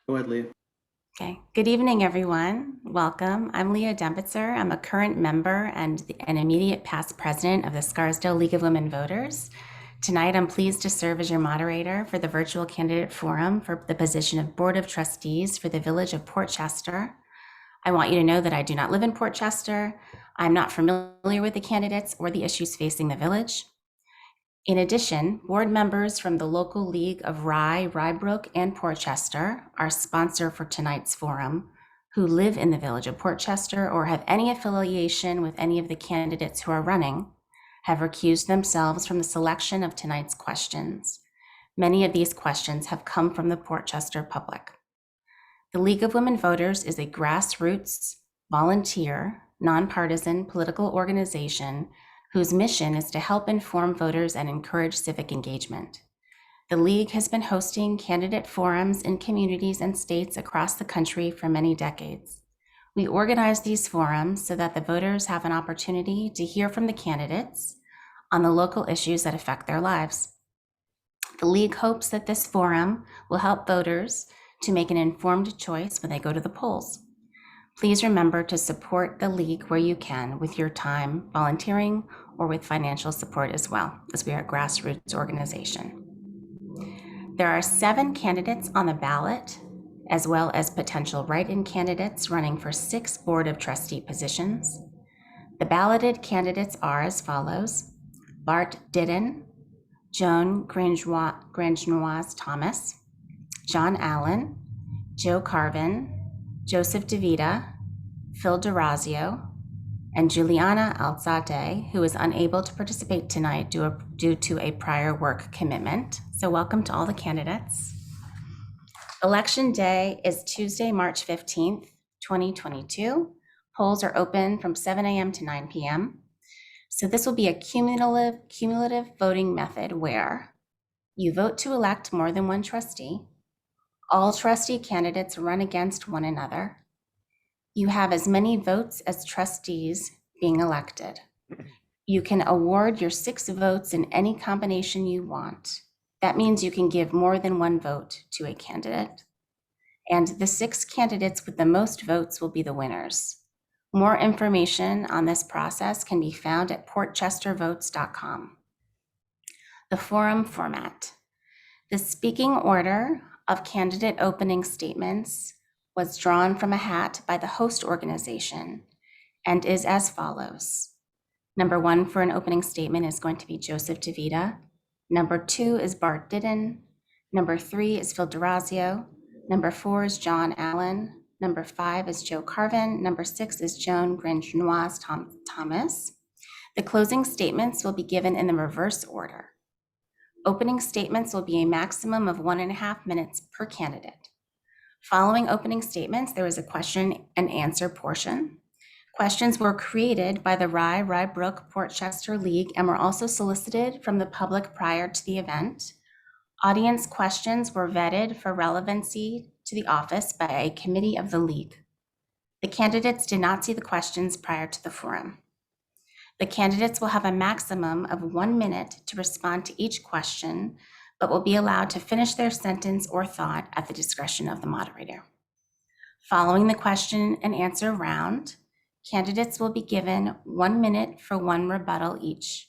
Go ahead, Leah. Okay. Good evening, everyone. Welcome. I'm Leah Dembitzer. I'm a current member and an immediate past president of the Scarsdale League of Women Voters. Tonight, I'm pleased to serve as your moderator for the virtual candidate forum for the position of Board of Trustees for the Village of Port Chester. I want you to know that I do not live in Port Chester. I'm not familiar with the candidates or the issues facing the village. In addition, board members from the local League of Rybrook, and Port Chester, our sponsor for tonight's forum, who live in the village of Port Chester or have any affiliation with any of the candidates who are running, have recused themselves from the selection of tonight's questions. Many of these questions have come from the Port Chester public. The League of Women Voters is a grassroots, volunteer, nonpartisan political organization whose mission is to help inform voters and encourage civic engagement. The League has been hosting candidate forums in communities and states across the country for many decades. We organize these forums so that the voters have an opportunity to hear from the candidates on the local issues that affect their lives. The League hopes that this forum will help voters to make an informed choice when they go to the polls. Please remember to support the League where you can with your time, volunteering, or with financial support as well, as we are a grassroots organization. There are 7 candidates on the ballot, as well as potential write-in candidates running for 6 Board of Trustee positions. The balloted candidates are as follows: Bart Didden, Joan Grangenoise Thomas, John Allen, Joe Carvin, Joseph DeVita, Phil DeRazio, and Juliana Alzate, who is unable to participate tonight due to a prior work commitment. So welcome to all the candidates. Election day is Tuesday, March 15th, 2022. Polls are open from 7 a.m. to 9 p.m. So this will be a cumulative voting method where you vote to elect more than one trustee. All trustee candidates run against one another. You have as many votes as trustees being elected. You can award your 6 votes in any combination you want. That means you can give more than one vote to a candidate. And the 6 candidates with the most votes will be the winners. More information on this process can be found at portchestervotes.com. The forum format. The speaking order of candidate opening statements was drawn from a hat by the host organization and is as follows. Number 1 for an opening statement is going to be Joseph DeVita. Number 2 is Bart Didden. Number 3 is Phil DeRazio. Number 4 is John Allen. Number 5 is Joe Carvin. Number 6 is Joan Grangenoise Thomas. The closing statements will be given in the reverse order. Opening statements will be a maximum of 1.5 minutes per candidate. Following opening statements, there is a question and answer portion. Questions were created by the Rybrook Port Chester League and were also solicited from the public prior to the event. Audience questions were vetted for relevancy to the office by a committee of the League. The candidates did not see the questions prior to the forum. The candidates will have a maximum of 1 minute to respond to each question, but will be allowed to finish their sentence or thought at the discretion of the moderator. Following the question and answer round, candidates will be given 1 minute for 1 rebuttal each.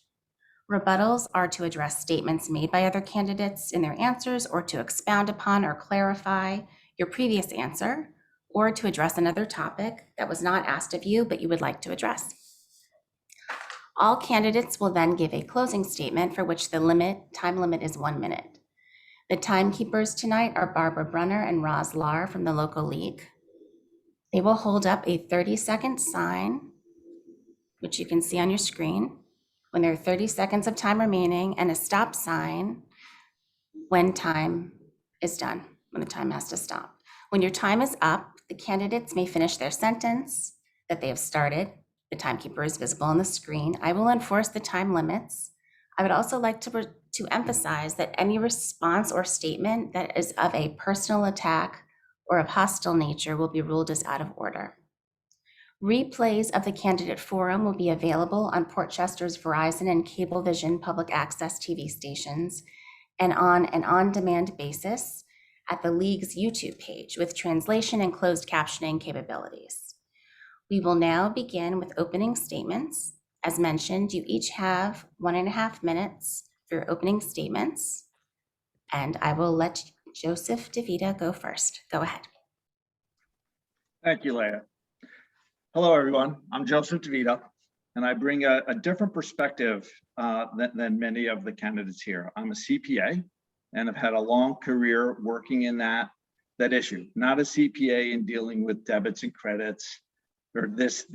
Rebuttals are to address statements made by other candidates in their answers or to expound upon or clarify your previous answer or to address another topic that was not asked of you but you would like to address. All candidates will then give a closing statement for which the time limit is 1 minute. The timekeepers tonight are Barbara Brunner and Roz Lahr from the local league. They will hold up a 30-second sign, which you can see on your screen, when there are 30 seconds of time remaining, and a stop sign when time is done, when the time has to stop. When your time is up, the candidates may finish their sentence that they have started. The timekeeper is visible on the screen. I will enforce the time limits. I would also like to emphasize that any response or statement that is of a personal attack or of hostile nature will be ruled as out of order. Replays of the candidate forum will be available on Port Chester's Verizon and Cablevision public access TV stations and on an on-demand basis at the League's YouTube page with translation and closed captioning capabilities. We will now begin with opening statements. As mentioned, you each have 1.5 minutes for your opening statements, and I will let Joseph DeVita go first. Go ahead. Thank you, Leah. Hello, everyone. I'm Joseph DeVita, and I bring a different perspective than many of the candidates here. I'm a CPA and have had a long career working in that issue. Not a CPA in dealing with debits and credits or this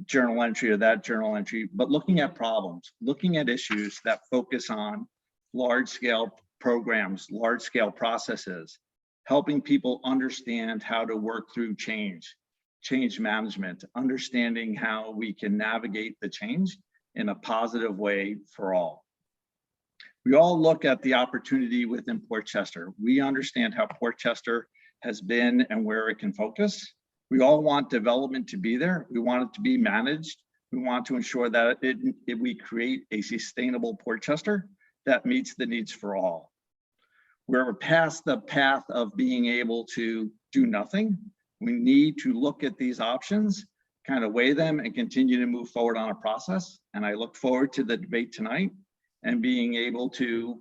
journal entry or that journal entry, but looking at problems, looking at issues that focus on large-scale programs, large-scale processes, helping people understand how to work through change management, understanding how we can navigate the change in a positive way for all. We all look at the opportunity within Port Chester. We understand how Port Chester has been and where it can focus. We all want development to be there. We want it to be managed. We want to ensure that we create a sustainable Port Chester that meets the needs for all. We're past the path of being able to do nothing. We need to look at these options, kind of weigh them, and continue to move forward on a process. And I look forward to the debate tonight and being able to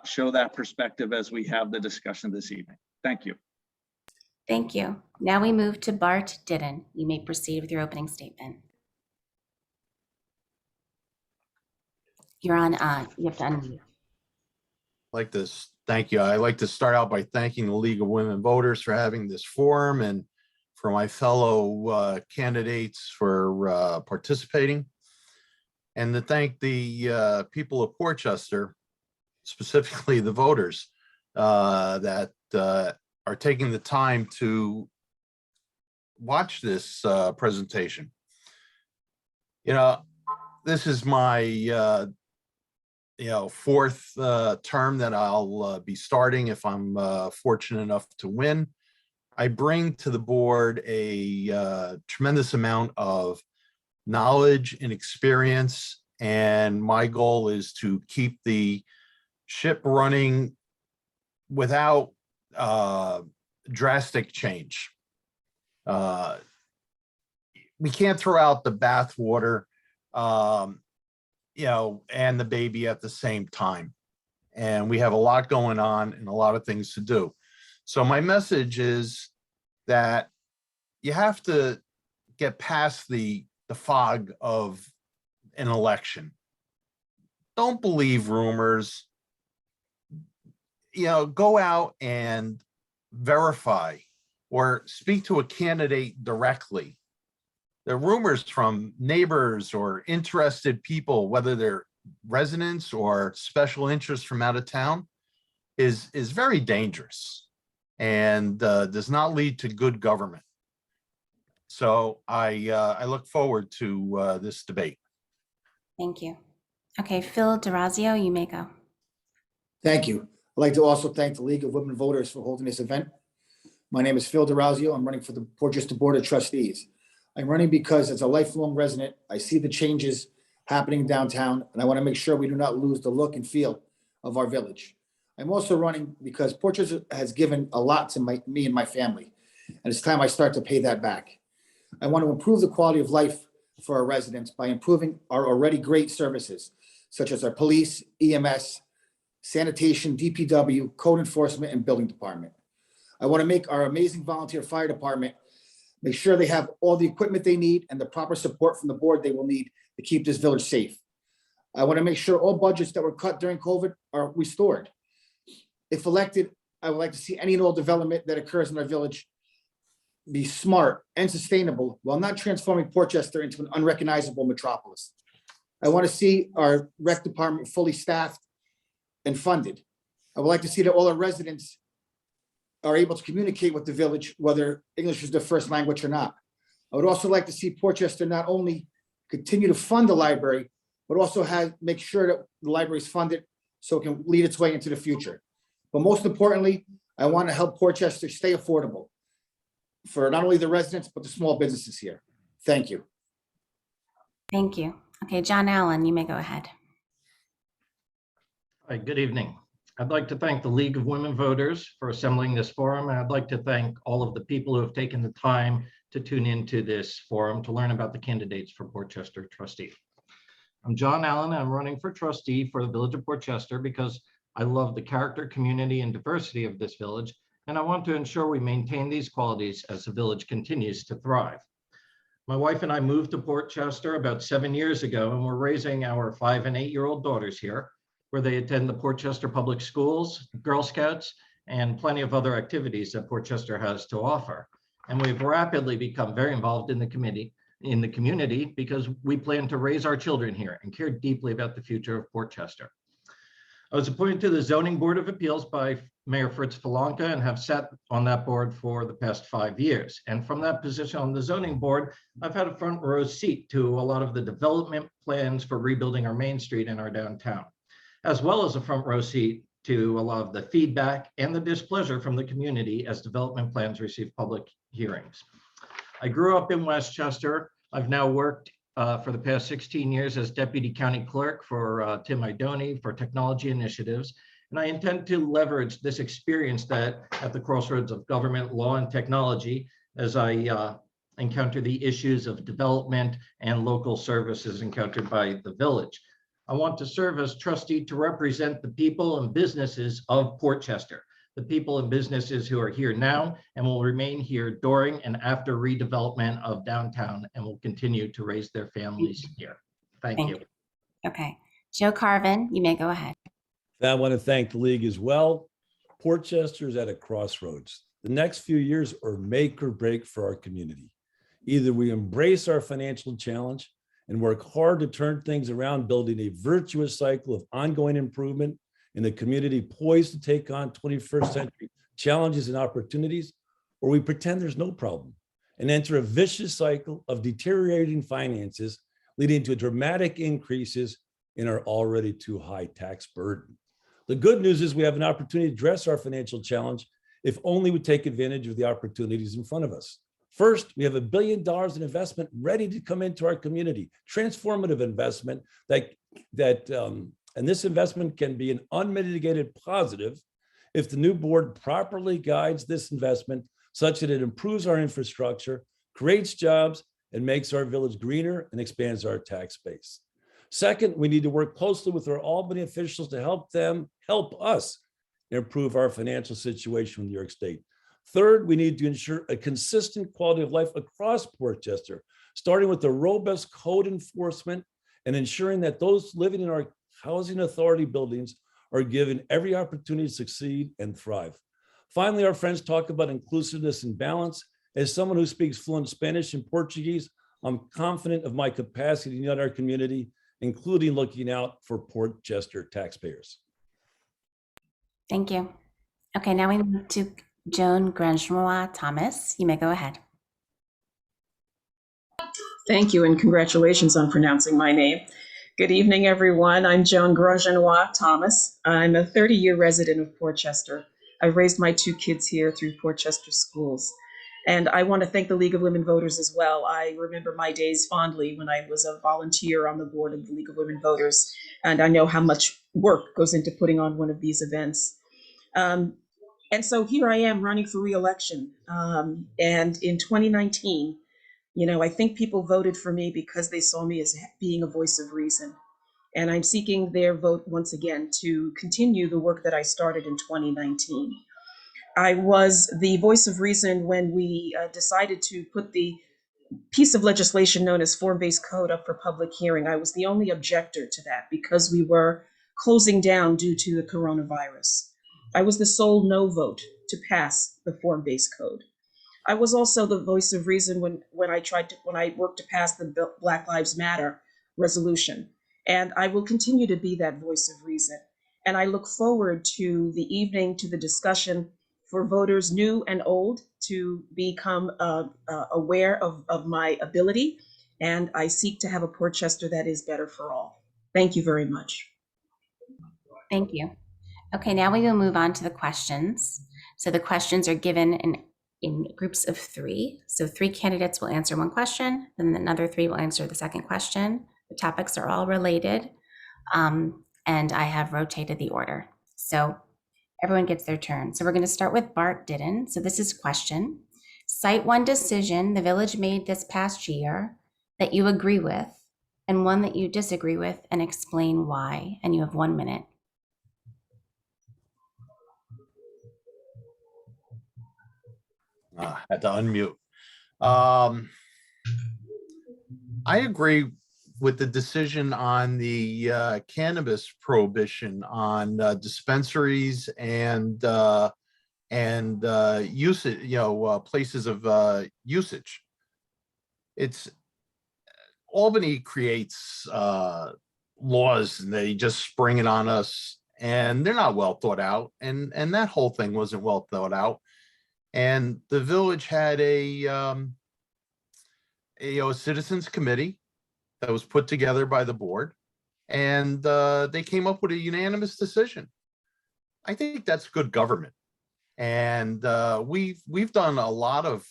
show that perspective as we have the discussion this evening. Thank you. Thank you. Now we move to Bart Didden. You may proceed with your opening statement. You're on, you have to unmute. Like this, thank you. I'd like to start out by thanking the League of Women Voters for having this forum and for my fellow candidates for participating, and to thank the people of Port Chester, specifically the voters that are taking the time to watch this presentation. You know, this is my fourth term that I'll be starting if I'm fortunate enough to win. I bring to the board a tremendous amount of knowledge and experience, and my goal is to keep the ship running without drastic change. We can't throw out the bathwater, and the baby at the same time. And we have a lot going on and a lot of things to do. So my message is that you have to get past the fog of an election. Don't believe rumors. Go out and verify or speak to a candidate directly. The rumors from neighbors or interested people, whether they're residents or special interests from out of town, is very dangerous and does not lead to good government. So I look forward to this debate. Thank you. Okay, Phil DeRazio, you may go. Thank you. I'd like to also thank the League of Women Voters for holding this event. My name is Phil DeRazio. I'm running for the Port Chester Board of Trustees. I'm running because as a lifelong resident, I see the changes happening downtown, and I want to make sure we do not lose the look and feel of our village. I'm also running because Port Chester has given a lot to me and my family, and it's time I start to pay that back. I want to improve the quality of life for our residents by improving our already great services, such as our police, EMS, sanitation, DPW, code enforcement, and building department. I want to make our amazing volunteer fire department make sure they have all the equipment they need and the proper support from the board they will need to keep this village safe. I want to make sure all budgets that were cut during COVID are restored. If elected, I would like to see any and all development that occurs in our village be smart and sustainable while not transforming Port Chester into an unrecognizable metropolis. I want to see our rec department fully staffed and funded. I would like to see that all our residents are able to communicate with the village, whether English is their first language or not. I would also like to see Port Chester not only continue to fund the library, but also make sure that the library is funded so it can lead its way into the future. But most importantly, I want to help Port Chester stay affordable for not only the residents, but the small businesses here. Thank you. Thank you. Okay, John Allen, you may go ahead. Hi, good evening. I'd like to thank the League of Women Voters for assembling this forum, and I'd like to thank all of the people who have taken the time to tune into this forum to learn about the candidates for Portchester trustee. I'm John Allen. I'm running for trustee for the Village of Portchester because I love the character, community, and diversity of this village, and I want to ensure we maintain these qualities as the village continues to thrive. My wife and I moved to Portchester about 7 years ago, and we're raising our 5- and 8-year-old daughters here, where they attend the Portchester Public Schools, Girl Scouts, and plenty of other activities that Portchester has to offer. And we've rapidly become very involved in the community because we plan to raise our children here and care deeply about the future of Portchester. I was appointed to the Zoning Board of Appeals by Mayor Fritz Falanka and have sat on that board for the past 5 years. And from that position on the zoning board, I've had a front row seat to a lot of the development plans for rebuilding our Main Street and our downtown, as well as a front row seat to a lot of the feedback and the displeasure from the community as development plans receive public hearings. I grew up in Westchester. I've now worked for the past 16 years as Deputy County Clerk for Tim Idoni for technology initiatives. And I intend to leverage this experience that at the crossroads of government, law, and technology as I encounter the issues of development and local services encountered by the village. I want to serve as trustee to represent the people and businesses of Portchester, the people and businesses who are here now and will remain here during and after redevelopment of downtown and will continue to raise their families here. Thank you. Okay, Joe Carvin, you may go ahead. I want to thank the league as well. Portchester is at a crossroads. The next few years are make or break for our community. Either we embrace our financial challenge and work hard to turn things around, building a virtuous cycle of ongoing improvement in a community poised to take on 21st century challenges and opportunities, or we pretend there's no problem and enter a vicious cycle of deteriorating finances, leading to dramatic increases in our already too high tax burden. The good news is we have an opportunity to address our financial challenge if only we take advantage of the opportunities in front of us. First, we have $1 billion in investment ready to come into our community, transformative investment and this investment can be an unmitigated positive if the new board properly guides this investment such that it improves our infrastructure, creates jobs, and makes our village greener and expands our tax base. Second, we need to work closely with our Albany officials to help us improve our financial situation in New York State. Third, we need to ensure a consistent quality of life across Portchester, starting with the robust code enforcement and ensuring that those living in our housing authority buildings are given every opportunity to succeed and thrive. Finally, our friends talk about inclusiveness and balance. As someone who speaks fluent Spanish and Portuguese, I'm confident of my capacity to unite our community, including looking out for Portchester taxpayers. Thank you. Okay, now we move to Joan Grangemois Thomas. You may go ahead. Thank you, and congratulations on pronouncing my name. Good evening, everyone. I'm Joan Grangemois Thomas. I'm a 30-year resident of Portchester. I've raised my 2 kids here through Portchester schools. And I want to thank the League of Women Voters as well. I remember my days fondly when I was a volunteer on the board of the League of Women Voters, and I know how much work goes into putting on one of these events. And so here I am running for re-election. And in 2019, I think people voted for me because they saw me as being a voice of reason. And I'm seeking their vote once again to continue the work that I started in 2019. I was the voice of reason when we decided to put the piece of legislation known as form-based code up for public hearing. I was the only objector to that because we were closing down due to the coronavirus. I was the sole no vote to pass the form-based code. I was also the voice of reason when I worked to pass the Black Lives Matter resolution. And I will continue to be that voice of reason. And I look forward to the evening, to the discussion for voters new and old to become aware of my ability. And I seek to have a Portchester that is better for all. Thank you very much. Thank you. Okay, now we will move on to the questions. So the questions are given in groups of 3. So 3 candidates will answer one question, then another 3 will answer the second question. The topics are all related, and I have rotated the order. So everyone gets their turn. So we're going to start with Bart Didden. So this is question. Cite one decision the village made this past year that you agree with and one that you disagree with, and explain why. And you have 1 minute. Had to unmute. I agree with the decision on the cannabis prohibition on dispensaries and usage, places of usage. It's Albany creates laws and they just spring it on us, and they're not well thought out. And that whole thing wasn't well thought out. And the village had a citizens committee that was put together by the board, and they came up with a unanimous decision. I think that's good government. And we've done a lot of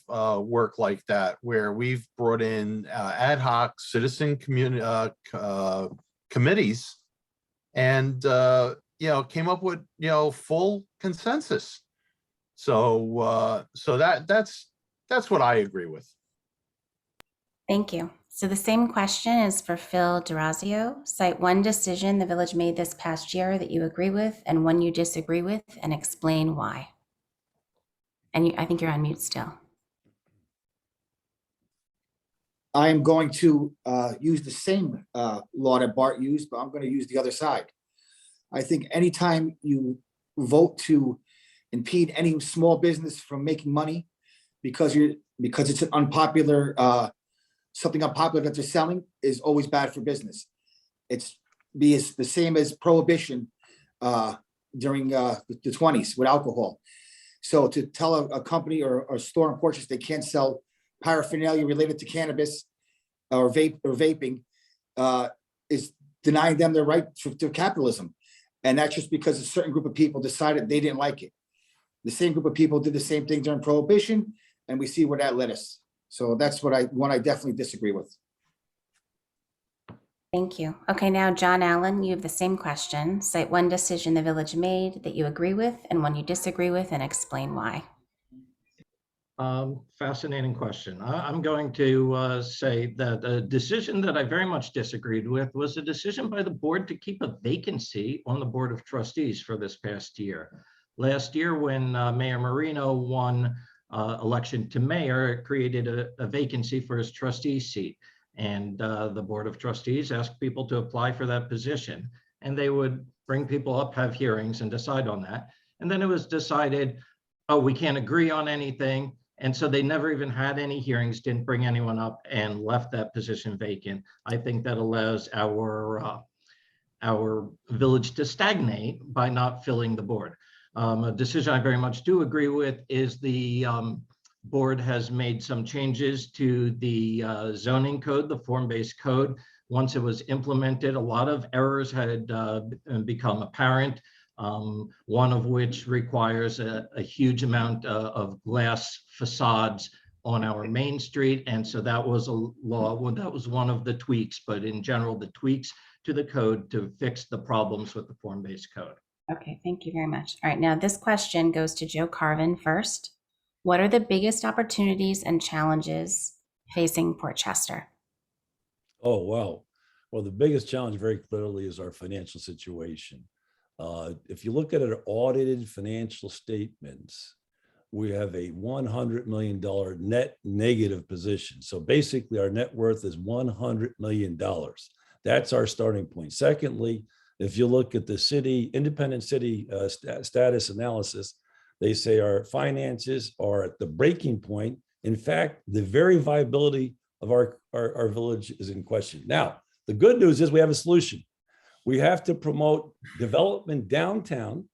work like that, where we've brought in ad hoc citizen community committees, and came up with full consensus. So that's what I agree with. Thank you. So the same question is for Phil DeRazio. Cite one decision the village made this past year that you agree with and one you disagree with, and explain why. And I think you're on mute still. I am going to use the same law that Bart used, but I'm going to use the other side. I think anytime you vote to impede any small business from making money because it's an unpopular something unpopular that they're selling is always bad for business. It's the same as prohibition during the 20s with alcohol. So to tell a company or a store in Portchester they can't sell paraphernalia related to cannabis or vaping is denying them their right to capitalism. And that's just because a certain group of people decided they didn't like it. The same group of people did the same thing during prohibition, and we see where that led us. So that's one I definitely disagree with. Thank you. Okay, now John Allen, you have the same question. Cite one decision the village made that you agree with and one you disagree with, and explain why. Fascinating question. I'm going to say that a decision that I very much disagreed with was a decision by the board to keep a vacancy on the Board of Trustees for this past year. Last year, when Mayor Marino won election to mayor, it created a vacancy for his trustee seat. And the Board of Trustees asked people to apply for that position. And they would bring people up, have hearings, and decide on that. And then it was decided, oh, we can't agree on anything. And so they never even had any hearings, didn't bring anyone up, and left that position vacant. I think that allows our village to stagnate by not filling the board. A decision I very much do agree with is the board has made some changes to the zoning code, the form-based code. Once it was implemented, a lot of errors had become apparent. One of which requires a huge amount of glass facades on our main street. And so that was a law, well, that was one of the tweaks, but in general, the tweaks to the code to fix the problems with the form-based code. Okay, thank you very much. All right, now this question goes to Joe Carvin first. What are the biggest opportunities and challenges facing Portchester? Oh, wow. Well, the biggest challenge very clearly is our financial situation. If you look at our audited financial statements, we have a $100 million net negative position. So basically our net worth is $100 million. That's our starting point. Secondly, if you look at the city, independent city status analysis, they say our finances are at the breaking point. In fact, the very viability of our village is in question. Now, the good news is we have a solution. We have to promote development downtown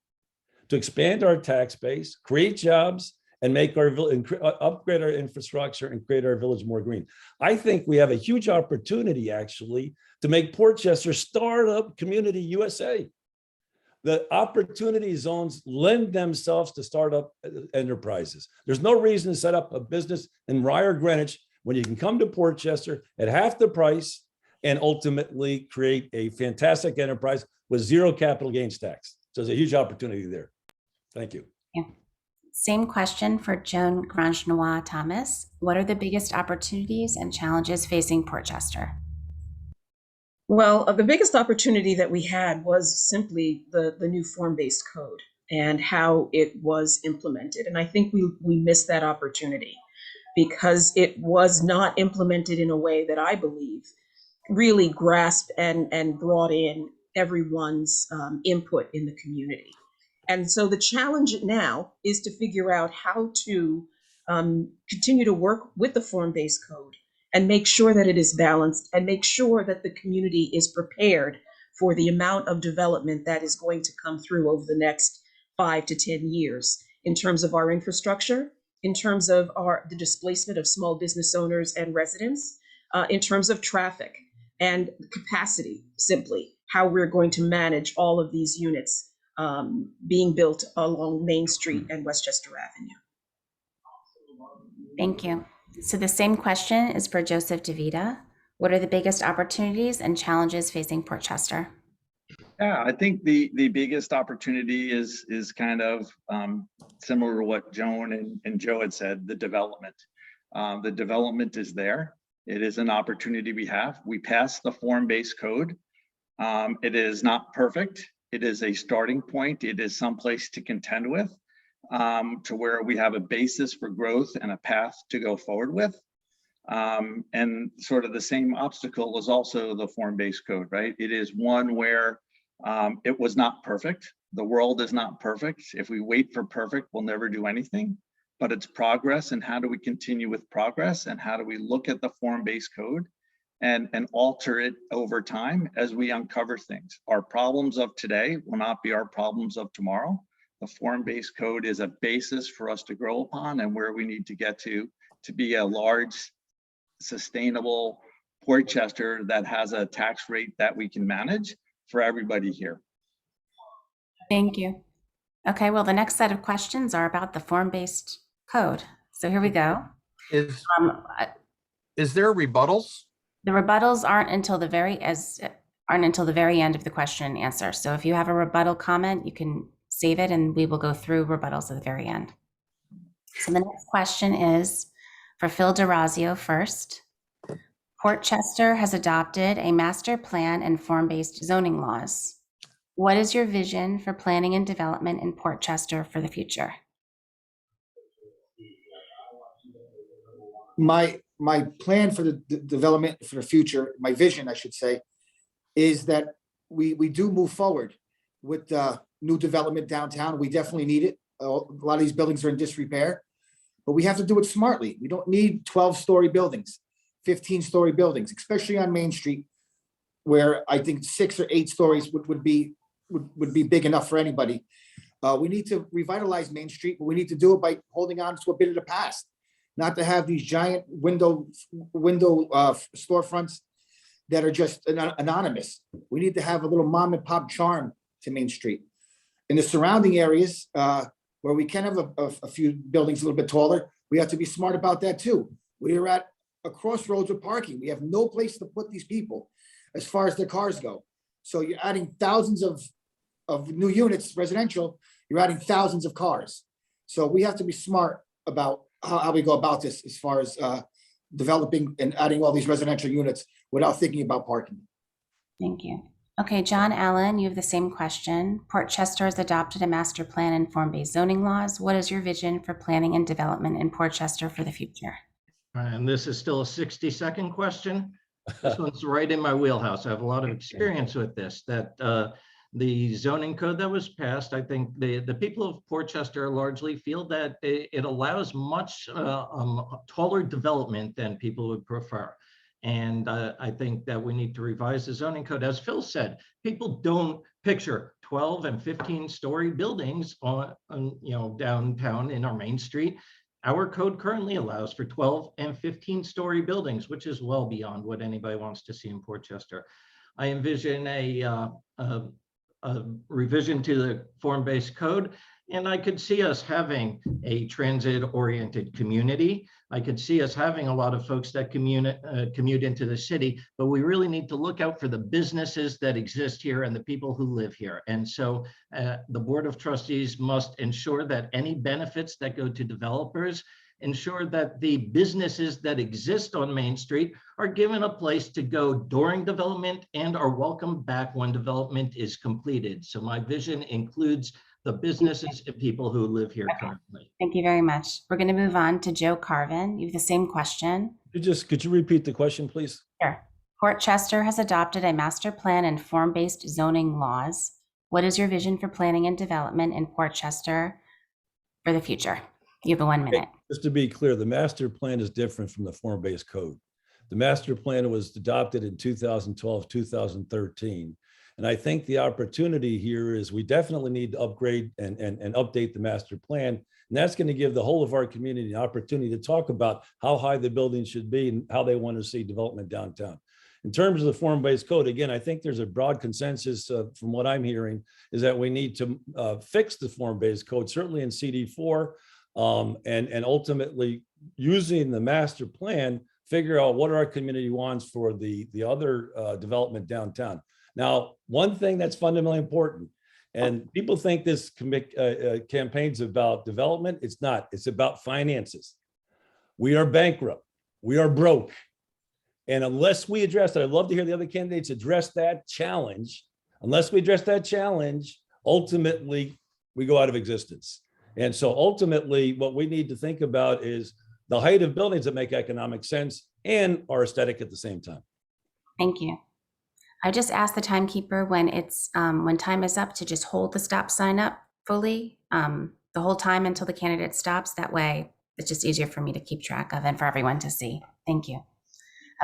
to expand our tax base, create jobs, and make our village, upgrade our infrastructure and create our village more green. I think we have a huge opportunity actually to make Portchester startup community USA. The opportunity zones lend themselves to startup enterprises. There's no reason to set up a business in Rye or Greenwich when you can come to Portchester at half the price and ultimately create a fantastic enterprise with zero capital gains tax. So there's a huge opportunity there. Thank you. Same question for Joan Grangenois Thomas. What are the biggest opportunities and challenges facing Portchester? Well, the biggest opportunity that we had was simply the new form-based code and how it was implemented. And I think we missed that opportunity because it was not implemented in a way that I believe really grasped and brought in everyone's input in the community. And so the challenge now is to figure out how to continue to work with the form-based code and make sure that it is balanced and make sure that the community is prepared for the amount of development that is going to come through over the next 5 to 10 years in terms of our infrastructure, in terms of the displacement of small business owners and residents, in terms of traffic and capacity, simply how we're going to manage all of these units being built along Main Street and Westchester Avenue. Thank you. So the same question is for Joseph DeVita. What are the biggest opportunities and challenges facing Portchester? Yeah, I think the biggest opportunity is kind of similar to what Joan and Joe had said, the development. The development is there. It is an opportunity we have. We passed the form-based code. It is not perfect. It is a starting point. It is someplace to contend with, to where we have a basis for growth and a path to go forward with. And sort of the same obstacle is also the form-based code, right? It is one where it was not perfect. The world is not perfect. If we wait for perfect, we'll never do anything, but it's progress. And how do we continue with progress? And how do we look at the form-based code and alter it over time as we uncover things? Our problems of today will not be our problems of tomorrow. The form-based code is a basis for us to grow upon and where we need to get to be a large, sustainable Portchester that has a tax rate that we can manage for everybody here. Thank you. Okay, well, the next set of questions are about the form-based code. So here we go. Is there rebuttals? The rebuttals aren't until the very end of the question and answer. So if you have a rebuttal comment, you can save it and we will go through rebuttals at the very end. So the next question is for Phil DeRazio first. Portchester has adopted a master plan and form-based zoning laws. What is your vision for planning and development in Portchester for the future? My plan for the development for the future, my vision, I should say, is that we do move forward with new development downtown. We definitely need it. A lot of these buildings are in disrepair, but we have to do it smartly. We don't need 12-story buildings, 15-story buildings, especially on Main Street, where I think 6 or 8 stories would be big enough for anybody. We need to revitalize Main Street, but we need to do it by holding on to a bit of the past, not to have these giant window storefronts that are just anonymous. We need to have a little mom and pop charm to Main Street. In the surrounding areas, where we can have a few buildings a little bit taller, we have to be smart about that too. We are at a crossroads of parking. We have no place to put these people as far as their cars go. So you're adding thousands of new units, residential, you're adding thousands of cars. So we have to be smart about how we go about this as far as developing and adding all these residential units without thinking about parking. Thank you. Okay, John Allen, you have the same question. Portchester has adopted a master plan and form-based zoning laws. What is your vision for planning and development in Portchester for the future? And this is still a 60-second question. This one's right in my wheelhouse. I have a lot of experience with this, that the zoning code that was passed, I think the people of Portchester largely feel that it allows much taller development than people would prefer. And I think that we need to revise the zoning code. As Phil said, people don't picture 12 and 15-story buildings on downtown in our Main Street. Our code currently allows for 12 and 15-story buildings, which is well beyond what anybody wants to see in Portchester. I envision a revision to the form-based code And I could see us having a transit-oriented community. I could see us having a lot of folks that commute into the city, but we really need to look out for the businesses that exist here and the people who live here. And so the Board of Trustees must ensure that any benefits that go to developers ensure that the businesses that exist on Main Street are given a place to go during development and are welcomed back when development is completed. So my vision includes the businesses and people who live here currently. Thank you very much. We're going to move on to Joe Carvin. You have the same question. Could you repeat the question, please? Sure. Portchester has adopted a master plan and form-based zoning laws. What is your vision for planning and development in Portchester for the future? You have 1 minute. Just to be clear, the master plan is different from the form-based code. The master plan was adopted in 2012, 2013. And I think the opportunity here is we definitely need to upgrade and update the master plan. And that's going to give the whole of our community an opportunity to talk about how high the buildings should be and how they want to see development downtown. In terms of the form-based code, again, I think there's a broad consensus from what I'm hearing is that we need to fix the form-based code, certainly in CD4, and ultimately using the master plan, figure out what our community wants for the other development downtown. Now, one thing that's fundamentally important, and people think this campaign's about development. It's not. It's about finances. We are bankrupt. We are broke. And unless we address that, I'd love to hear the other candidates address that challenge. Unless we address that challenge, ultimately, we go out of existence. And so ultimately, what we need to think about is the height of buildings that make economic sense and are aesthetic at the same time. Thank you. I just asked the timekeeper when time is up to just hold the stop sign up fully the whole time until the candidate stops. That way, it's just easier for me to keep track of and for everyone to see. Thank you.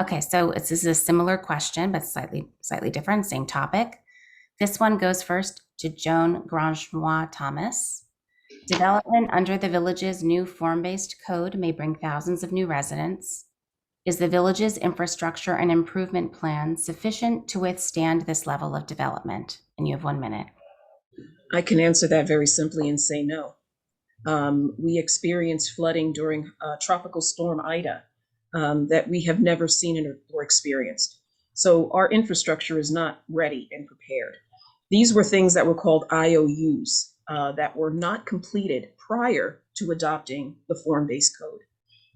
Okay, so this is a similar question, but slightly different, same topic. This one goes first to Joan Grangenois Thomas. Development under the village's new form-based code may bring thousands of new residents. Is the village's infrastructure and improvement plan sufficient to withstand this level of development? And you have 1 minute. I can answer that very simply and say no. We experienced flooding during Tropical Storm Ida that we have never seen or experienced. So our infrastructure is not ready and prepared. These were things that were called IOUs that were not completed prior to adopting the form-based code.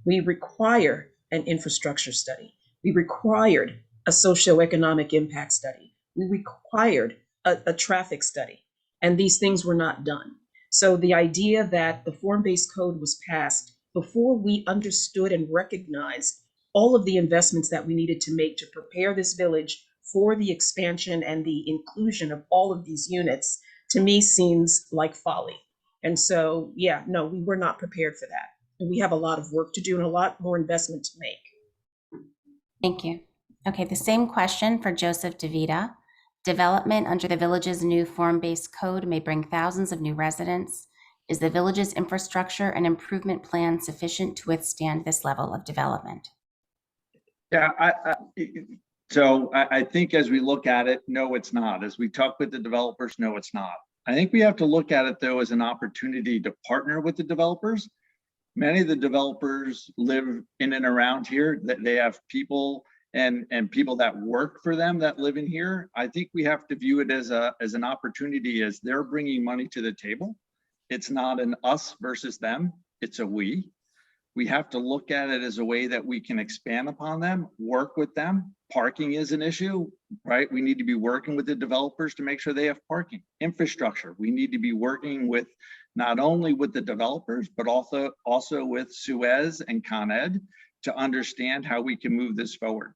We require an infrastructure study. We required a socioeconomic impact study. We required a traffic study, and these things were not done. So the idea that the form-based code was passed before we understood and recognized all of the investments that we needed to make to prepare this village for the expansion and the inclusion of all of these units, to me seems like folly. And so, yeah, no, we were not prepared for that. And we have a lot of work to do and a lot more investment to make. Thank you. Okay, the same question for Joseph DeVita. Development under the village's new form-based code may bring thousands of new residents. Is the village's infrastructure and improvement plan sufficient to withstand this level of development? Yeah, I think as we look at it, no, it's not. As we talk with the developers, no, it's not. I think we have to look at it though as an opportunity to partner with the developers. Many of the developers live in and around here, that they have people and people that work for them that live in here. I think we have to view it as an opportunity as they're bringing money to the table. It's not an us versus them, it's a we. We have to look at it as a way that we can expand upon them, work with them. Parking is an issue, right? We need to be working with the developers to make sure they have parking. Infrastructure, we need to be working with not only with the developers, but also with Suez and Con Ed to understand how we can move this forward.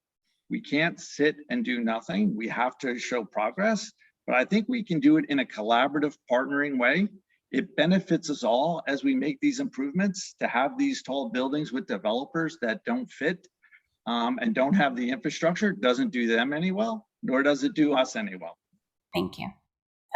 We can't sit and do nothing. We have to show progress, but I think we can do it in a collaborative, partnering way. It benefits us all as we make these improvements to have these tall buildings with developers that don't fit and don't have the infrastructure. Doesn't do them any well, nor does it do us any well. Thank you.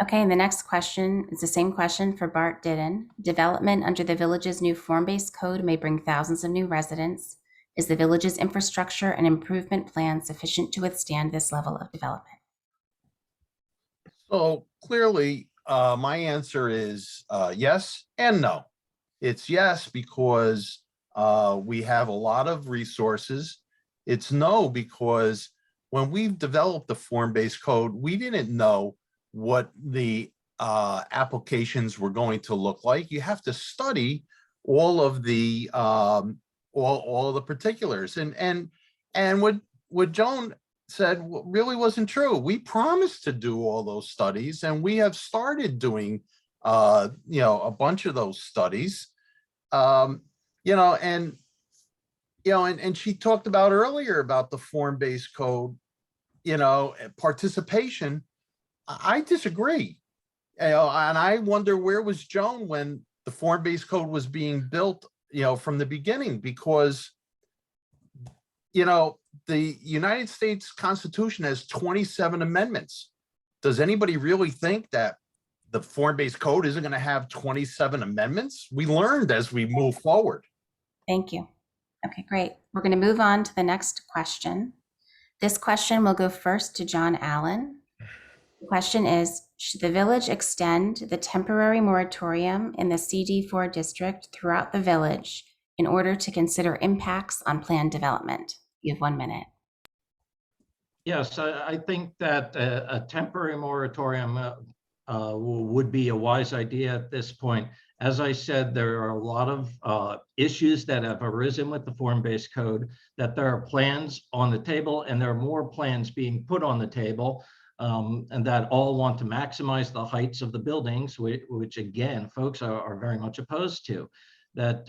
Okay, and the next question is the same question for Bart Didden. Development under the village's new form-based code may bring thousands of new residents. Is the village's infrastructure and improvement plan sufficient to withstand this level of development? So clearly, my answer is yes and no. It's yes because we have a lot of resources. It's no because when we've developed the form-based code, we didn't know what the applications were going to look like. You have to study all of the all of the particulars, and what Joan said really wasn't true. We promised to do all those studies, and we have started doing a bunch of those studies. um, and and she talked about earlier about the form-based code, participation. I disagree. And I wonder where was Joan when the form-based code was being built, from the beginning, because, the United States Constitution has 27 amendments. Does anybody really think that the form-based code isn't going to have 27 amendments? We learned as we move forward. Thank you. Okay, great. We're going to move on to the next question. This question will go first to John Allen. The question is, should the village extend the temporary moratorium in the CD4 district throughout the village in order to consider impacts on planned development? You have 1 minute. Yes, I think that a temporary moratorium would be a wise idea at this point. As I said, there are a lot of issues that have arisen with the form-based code, that there are plans on the table, and there are more plans being put on the table, and that all want to maximize the heights of the buildings, which again, folks are very much opposed to. That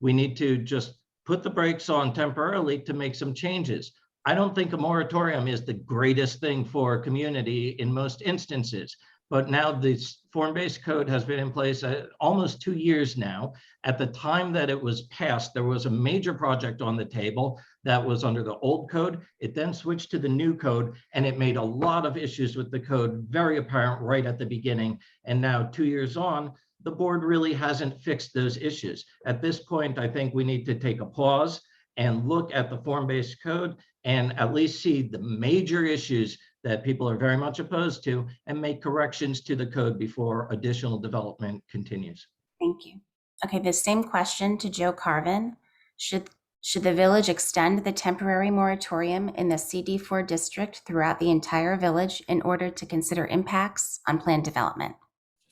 we need to just put the brakes on temporarily to make some changes. I don't think a moratorium is the greatest thing for a community in most instances, but now this form-based code has been in place almost 2 years now. At the time that it was passed, there was a major project on the table that was under the old code. It then switched to the new code, and it made a lot of issues with the code very apparent right at the beginning. And now 2 years on, the board really hasn't fixed those issues. At this point, I think we need to take a pause and look at the form-based code and at least see the major issues that people are very much opposed to and make corrections to the code before additional development continues. Thank you. Okay, the same question to Joe Carvin. Should the village extend the temporary moratorium in the CD4 district throughout the entire village in order to consider impacts on planned development?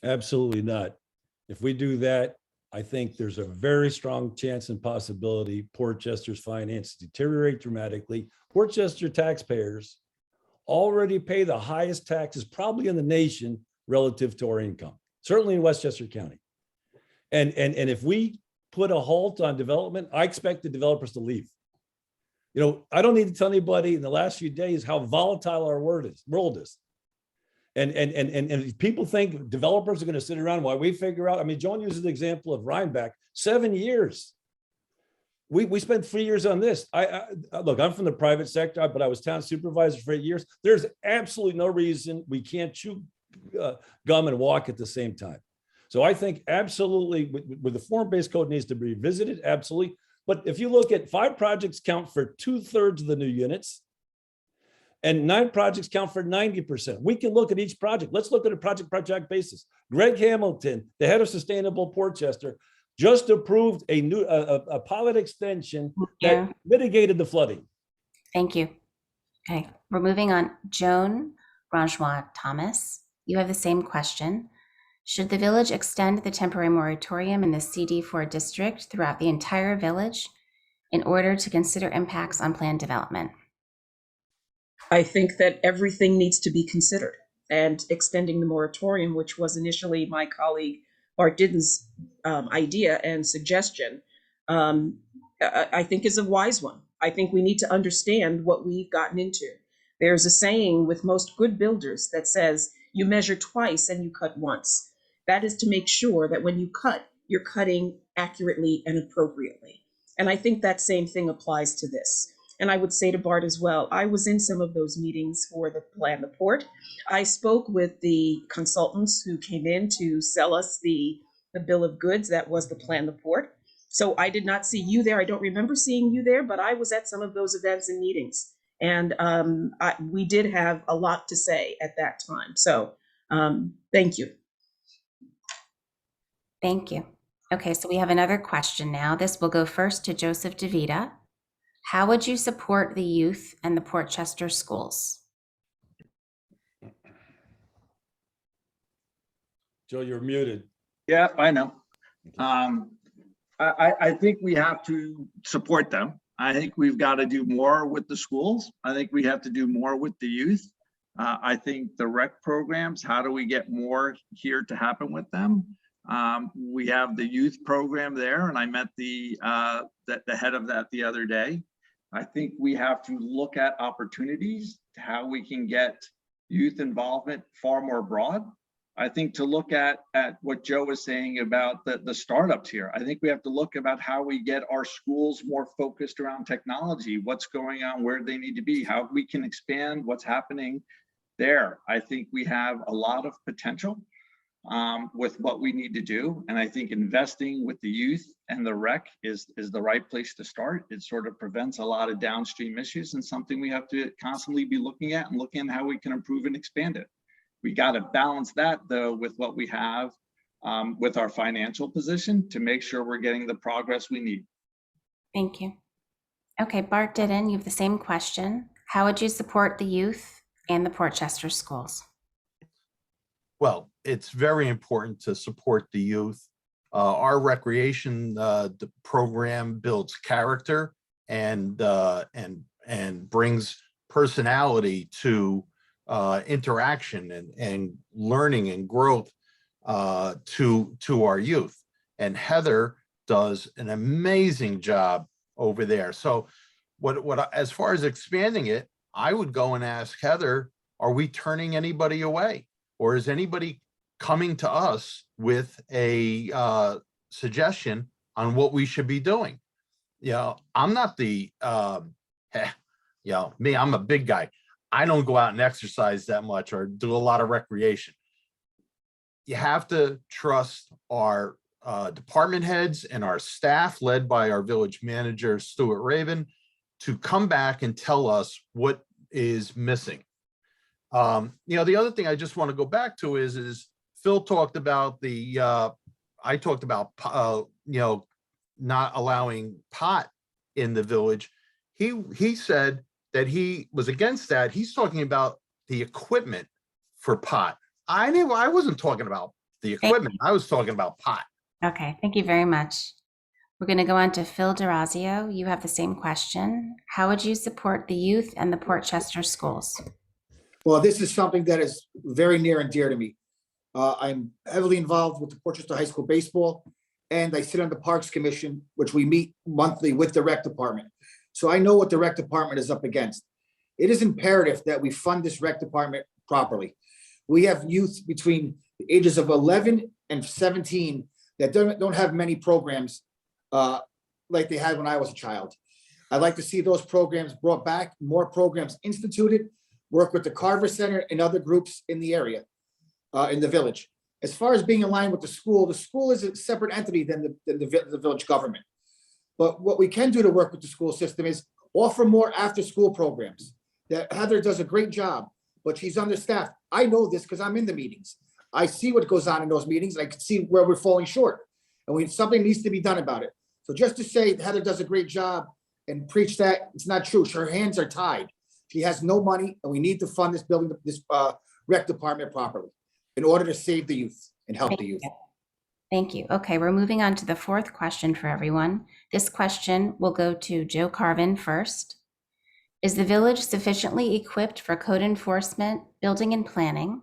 Absolutely not. If we do that, I think there's a very strong chance and possibility Portchester's finances deteriorate dramatically. Portchester taxpayers already pay the highest taxes probably in the nation relative to our income, certainly in Westchester County. And if we put a halt on development, I expect the developers to leave. I don't need to tell anybody in the last few days how volatile our world is. And people think developers are going to sit around while we figure out. I mean, John uses the example of Rhinebeck, 7 years. We spent 3 years on this. Look, I'm from the private sector, but I was town supervisor for 8 years. There's absolutely no reason we can't chew gum and walk at the same time. So I think absolutely with the form-based code needs to be revisited, absolutely. But if you look at 5 projects count for 2/3 of the new units, and 9 projects count for 90%. We can look at each project. Let's look at a project basis. Greg Hamilton, the head of Sustainable Portchester, just approved a pilot extension that mitigated the flooding. Thank you. Okay, we're moving on. Joan Grangeois Thomas, you have the same question. Should the village extend the temporary moratorium in the CD4 district throughout the entire village in order to consider impacts on planned development? I think that everything needs to be considered, and extending the moratorium, which was initially my colleague Bart Didden's idea and suggestion, I think is a wise one. I think we need to understand what we've gotten into. There's a saying with most good builders that says, you measure twice and you cut once. That is to make sure that when you cut, you're cutting accurately and appropriately. And I think that same thing applies to this. And I would say to Bart as well, I was in some of those meetings for the Plan the Port. I spoke with the consultants who came in to sell us the bill of goods that was the Plan the Port. So I did not see you there. I don't remember seeing you there, but I was at some of those events and meetings. And we did have a lot to say at that time. So thank you. Thank you. Okay, so we have another question now. This will go first to Joseph DeVita. How would you support the youth and the Portchester schools? Joe, you're muted. Yeah, I know. I think we have to support them. I think we've got to do more with the schools. I think we have to do more with the youth. I think the rec programs, how do we get more here to happen with them? We have the youth program there, and I met the head of that the other day. I think we have to look at opportunities to how we can get youth involvement far more broad. I think to look at what Joe was saying about the startups here, I think we have to look about how we get our schools more focused around technology, what's going on, where they need to be, how we can expand what's happening there. I think we have a lot of potential with what we need to do. And I think investing with the youth and the rec is the right place to start. It sort of prevents a lot of downstream issues and something we have to constantly be looking at and looking at how we can improve and expand it. We got to balance that though with what we have with our financial position to make sure we're getting the progress we need. Thank you. Okay, Bart Didden, you have the same question. How would you support the youth and the Portchester schools? Well, it's very important to support the youth. Our recreation program builds character and brings personality to interaction and learning and growth to our youth. And Heather does an amazing job over there. So as far as expanding it, I would go and ask Heather, are we turning anybody away? Or is anybody coming to us with a suggestion on what we should be doing? I'm not the, me, I'm a big guy. I don't go out and exercise that much or do a lot of recreation. You have to trust our department heads and our staff led by our village manager, Stuart Raven, to come back and tell us what is missing. The other thing I just want to go back to is Phil talked about I talked about, not allowing pot in the village. He said that he was against that. He's talking about the equipment for pot. I wasn't talking about the equipment. I was talking about pot. Okay, thank you very much. We're going to go on to Phil DeRazio. You have the same question. How would you support the youth and the Portchester schools? Well, this is something that is very near and dear to me. I'm heavily involved with the Portchester High School baseball, and I sit on the Parks Commission, which we meet monthly with the rec department. So I know what the rec department is up against. It is imperative that we fund this rec department properly. We have youth between the ages of 11 and 17 that don't have many programs like they had when I was a child. I'd like to see those programs brought back, more programs instituted, work with the Carver Center and other groups in the area, in the village. As far as being aligned with the school is a separate entity than the village government. But what we can do to work with the school system is offer more after-school programs. That Heather does a great job, but she's understaffed. I know this because I'm in the meetings. I see what goes on in those meetings, and I can see where we're falling short. And something needs to be done about it. So just to say Heather does a great job and preach that, it's not true. Her hands are tied. She has no money, and we need to fund this building, this rec department properly in order to save the youth and help the youth. Thank you. Okay, we're moving on to the fourth question for everyone. This question will go to Joe Carvin first. Is the village sufficiently equipped for code enforcement, building and planning?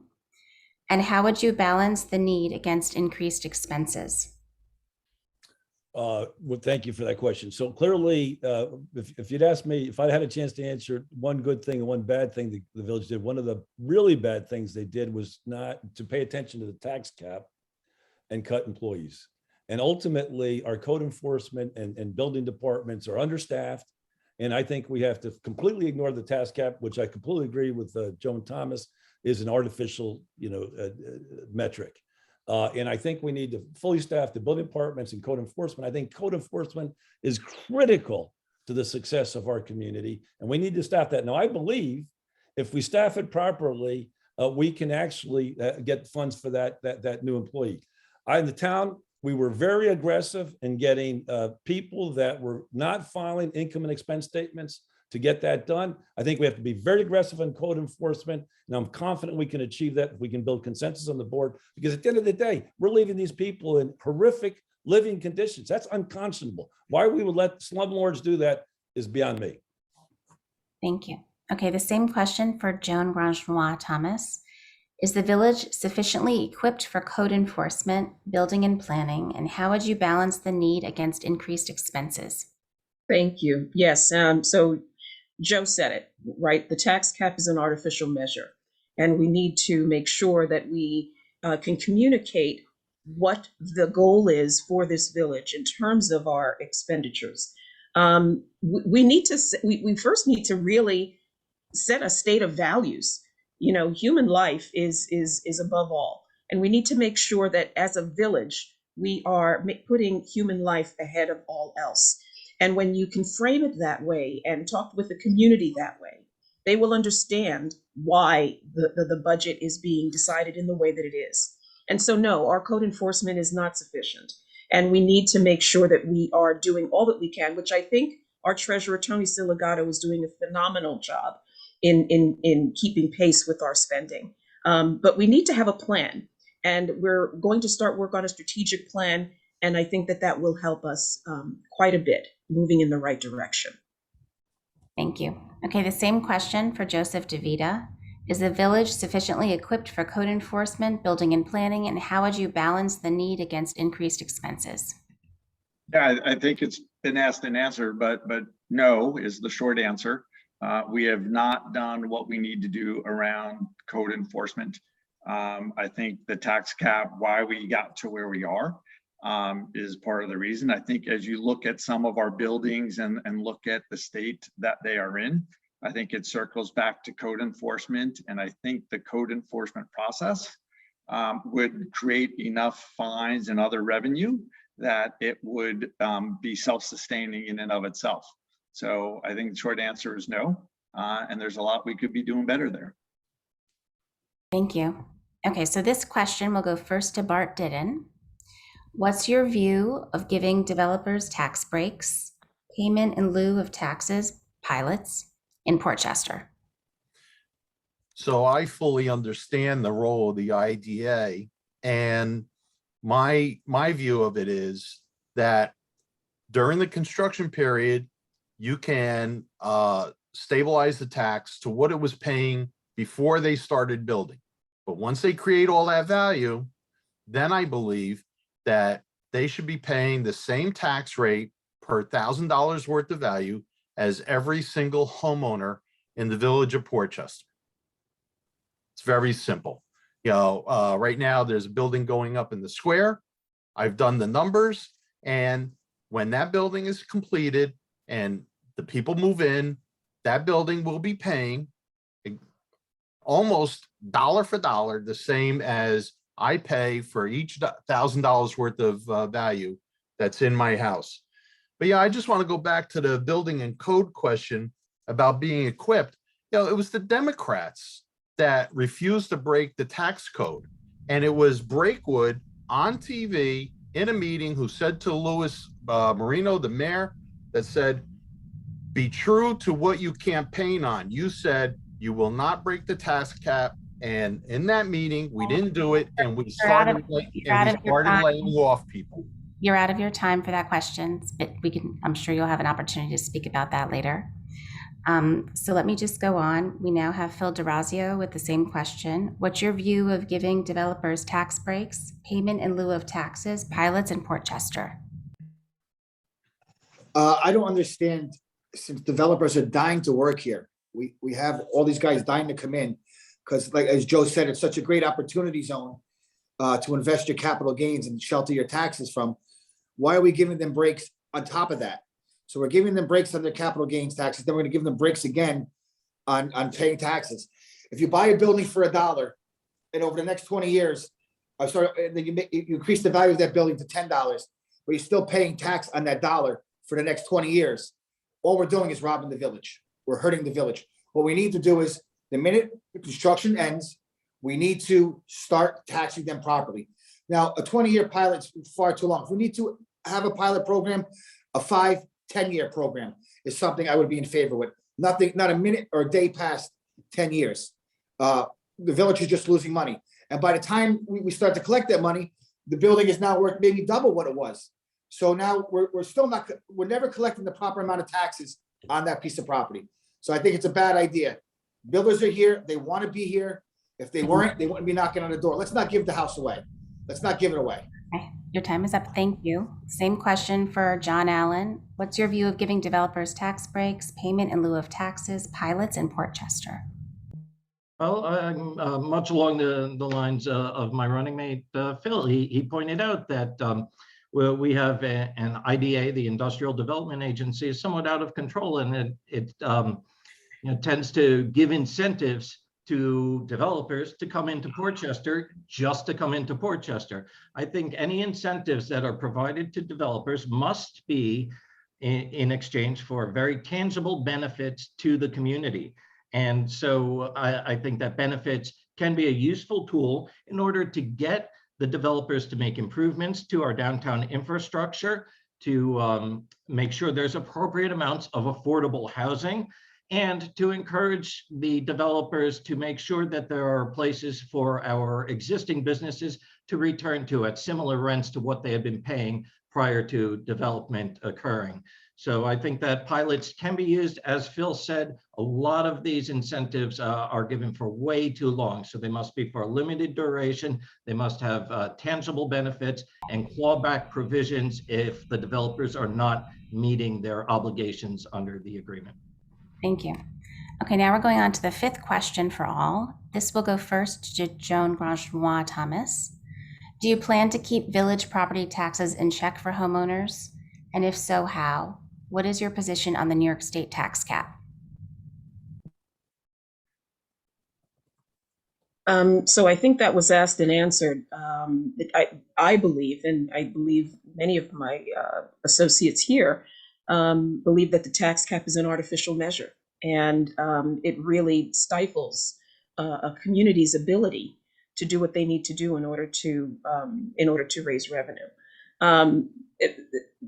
And how would you balance the need against increased expenses? Well, thank you for that question. So clearly, if you'd asked me, if I had a chance to answer one good thing and one bad thing the village did, one of the really bad things they did was not to pay attention to the tax cap and cut employees. And ultimately, our code enforcement and building departments are understaffed. And I think we have to completely ignore the tax cap, which I completely agree with Joan Thomas, is an artificial, metric. And I think we need to fully staff the building departments and code enforcement. I think code enforcement is critical to the success of our community, and we need to staff that. Now, I believe if we staff it properly, we can actually get funds for that new employee. In the town, we were very aggressive in getting people that were not filing income and expense statements to get that done. I think we have to be very aggressive in code enforcement, and I'm confident we can achieve that if we can build consensus on the board, because at the end of the day, we're leaving these people in horrific living conditions. That's unconscionable. Why we would let slumlords do that is beyond me. Thank you. Okay, the same question for Joan Grangenois Thomas. Is the village sufficiently equipped for code enforcement, building and planning, and how would you balance the need against increased expenses? Thank you. Yes, so Joe said it, right? The tax cap is an artificial measure, and we need to make sure that we can communicate what the goal is for this village in terms of our expenditures. We first need to really set a state of values. You know, human life is above all, and we need to make sure that as a village we are putting human life ahead of all else. And when you can frame it that way and talk with the community that way, they will understand why the budget is being decided in the way that it is. And so, no, our code enforcement is not sufficient. And we need to make sure that we are doing all that we can, which I think our treasurer, Tony Siligato, is doing a phenomenal job in keeping pace with our spending. But we need to have a plan. And we're going to start work on a strategic plan. And I think that will help us quite a bit, moving in the right direction. Thank you. Okay, the same question for Joseph DeVita. Is the village sufficiently equipped for code enforcement, building and planning, and how would you balance the need against increased expenses? Yeah, I think it's been asked and answered, but no is the short answer. We have not done what we need to do around code enforcement. I think the tax cap, why we got to where we are, is part of the reason. I think as you look at some of our buildings and look at the state that they are in, I think it circles back to code enforcement. And I think the code enforcement process would create enough fines and other revenue that it would be self-sustaining in and of itself. So I think the short answer is no. And there's a lot we could be doing better there. Thank you. Okay, so this question will go first to Bart Didden. What's your view of giving developers tax breaks, payment in lieu of taxes, pilots in Portchester? So I fully understand the role of the IDA, and my view of it is that during the construction period, you can stabilize the tax to what it was paying before they started building. But once they create all that value, then I believe that they should be paying the same tax rate per $1,000 worth of value as every single homeowner in the village of Portchester. It's very simple. You know, right now there's a building going up in the square. I've done the numbers, and when that building is completed and the people move in, that building will be paying almost dollar for dollar the same as I pay for each $1,000 worth of value that's in my house. But yeah, I just want to go back to the building and code question about being equipped. You know, it was the Democrats that refused to break the tax code. And it was Breakwood on TV in a meeting who said to Louis Marino, the mayor, that said, be true to what you campaign on. You said you will not break the tax cap. And in that meeting, we didn't do it, and we started laying off people. You're out of your time for that question, but I'm sure you'll have an opportunity to speak about that later. So let me just go on. We now have Phil DeRazio with the same question. What's your view of giving developers tax breaks, payment in lieu of taxes, pilots in Portchester? I don't understand, since developers are dying to work here. We have all these guys dying to come in because, like as Joe said, it's such a great opportunity zone to invest your capital gains and shelter your taxes from. Why are we giving them breaks on top of that? So we're giving them breaks on their capital gains taxes. Then we're going to give them breaks again on paying taxes. If you buy a building for $1 and over the next 20 years, you increase the value of that building to $10, but you're still paying tax on that dollar for the next 20 years. All we're doing is robbing the village. We're hurting the village. What we need to do is the minute the construction ends, we need to start taxing them properly. Now, a 20-year pilot's far too long. If we need to have a pilot program, a 5, 10-year program is something I would be in favor with. Nothing, not a minute or a day past 10 years. The village is just losing money. And by the time we start to collect that money, the building is now worth maybe double what it was. So now we're still not, we're never collecting the proper amount of taxes on that piece of property. So I think it's a bad idea. Builders are here, they want to be here. If they weren't, they wouldn't be knocking on the door. Let's not give the house away. Let's not give it away. Okay, your time is up. Thank you. Same question for John Allen. What's your view of giving developers tax breaks, payment in lieu of taxes, pilots in Portchester? Well, much along the lines of my running mate, Phil, he pointed out that we have an IDA, the Industrial Development Agency, is somewhat out of control, and it tends to give incentives to developers to come into Portchester just to come into Portchester. I think any incentives that are provided to developers must be in exchange for very tangible benefits to the community. And so I think that benefits can be a useful tool in order to get the developers to make improvements to our downtown infrastructure, to make sure there's appropriate amounts of affordable housing, and to encourage the developers to make sure that there are places for our existing businesses to return to at similar rents to what they have been paying prior to development occurring. So I think that pilots can be used. As Phil said, a lot of these incentives are given for way too long. So they must be for a limited duration. They must have tangible benefits and clawback provisions if the developers are not meeting their obligations under the agreement. Thank you. Okay, now we're going on to the fifth question for all. This will go first to Joan Grosnois Thomas. Do you plan to keep village property taxes in check for homeowners? And if so, how? What is your position on the New York State tax cap? So I think that was asked and answered. I believe, and I believe many of my associates here believe that the tax cap is an artificial measure, and it really stifles a community's ability to do what they need to do in order to raise revenue.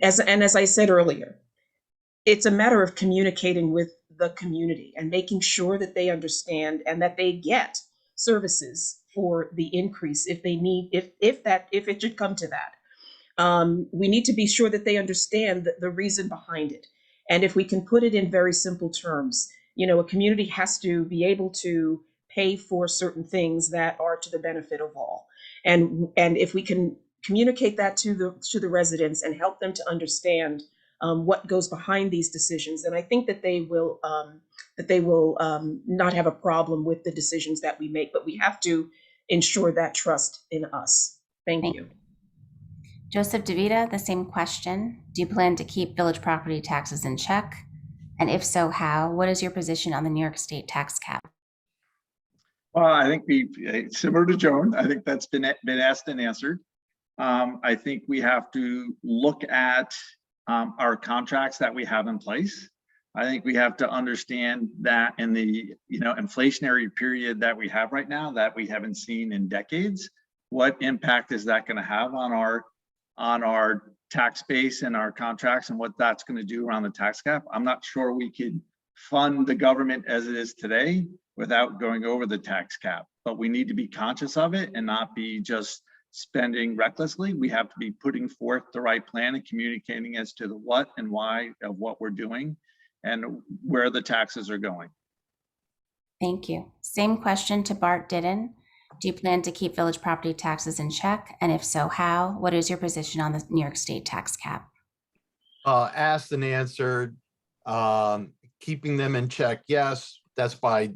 As I said earlier, it's a matter of communicating with the community and making sure that they understand and that they get services for the increase if they need, if it should come to that. We need to be sure that they understand the reason behind it. And if we can put it in very simple terms, a community has to be able to pay for certain things that are to the benefit of all. And if we can communicate that to the residents and help them to understand what goes behind these decisions, then I think that they will not have a problem with the decisions that we make. But we have to ensure that trust in us. Thank you. Joseph DeVita, the same question. Do you plan to keep village property taxes in check? And if so, how? What is your position on the New York State tax cap? Well, I think similar to Joan, I think that's been asked and answered. I think we have to look at our contracts that we have in place. I think we have to understand that in the inflationary period that we have right now, that we haven't seen in decades, what impact is that going to have on our tax base and our contracts, and what that's going to do around the tax cap? I'm not sure we could fund the government as it is today without going over the tax cap, but we need to be conscious of it and not be just spending recklessly. We have to be putting forth the right plan and communicating as to the what and why of what we're doing and where the taxes are going. Thank you. Same question to Bart Didden. Do you plan to keep village property taxes in check? And if so, how? What is your position on the New York State tax cap? Asked and answered. Keeping them in check, yes, that's by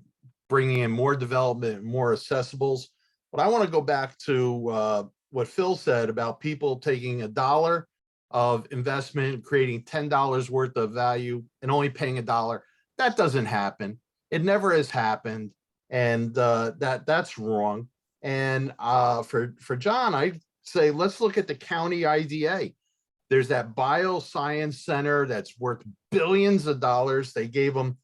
bringing in more development, more accessibles. But I want to go back to what Phil said about people taking $1 of investment, creating $10 worth of value and only paying $1. That doesn't happen. It never has happened. And that's wrong. And for John, I say, let's look at the county IDA. There's that bioscience center that's worth billions of dollars. They gave them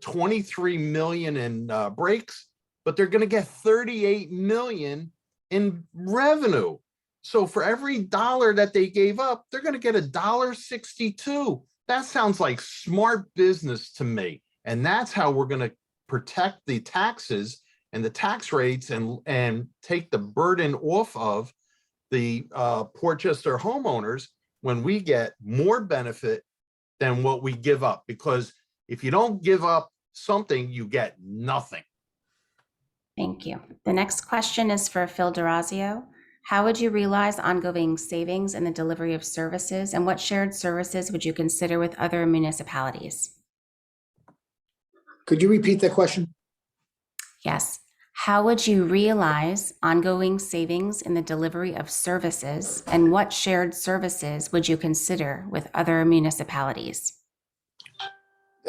23 million in breaks, but they're going to get 38 million in revenue. So for every dollar that they gave up, they're going to get $1.62. That sounds like smart business to me. And that's how we're going to protect the taxes and the tax rates and take the burden off of the Portchester homeowners when we get more benefit than what we give up. Because if you don't give up something, you get nothing. Thank you. The next question is for Phil DeRazio. How would you realize ongoing savings in the delivery of services, and what shared services would you consider with other municipalities? Could you repeat that question? Yes. How would you realize ongoing savings in the delivery of services, and what shared services would you consider with other municipalities?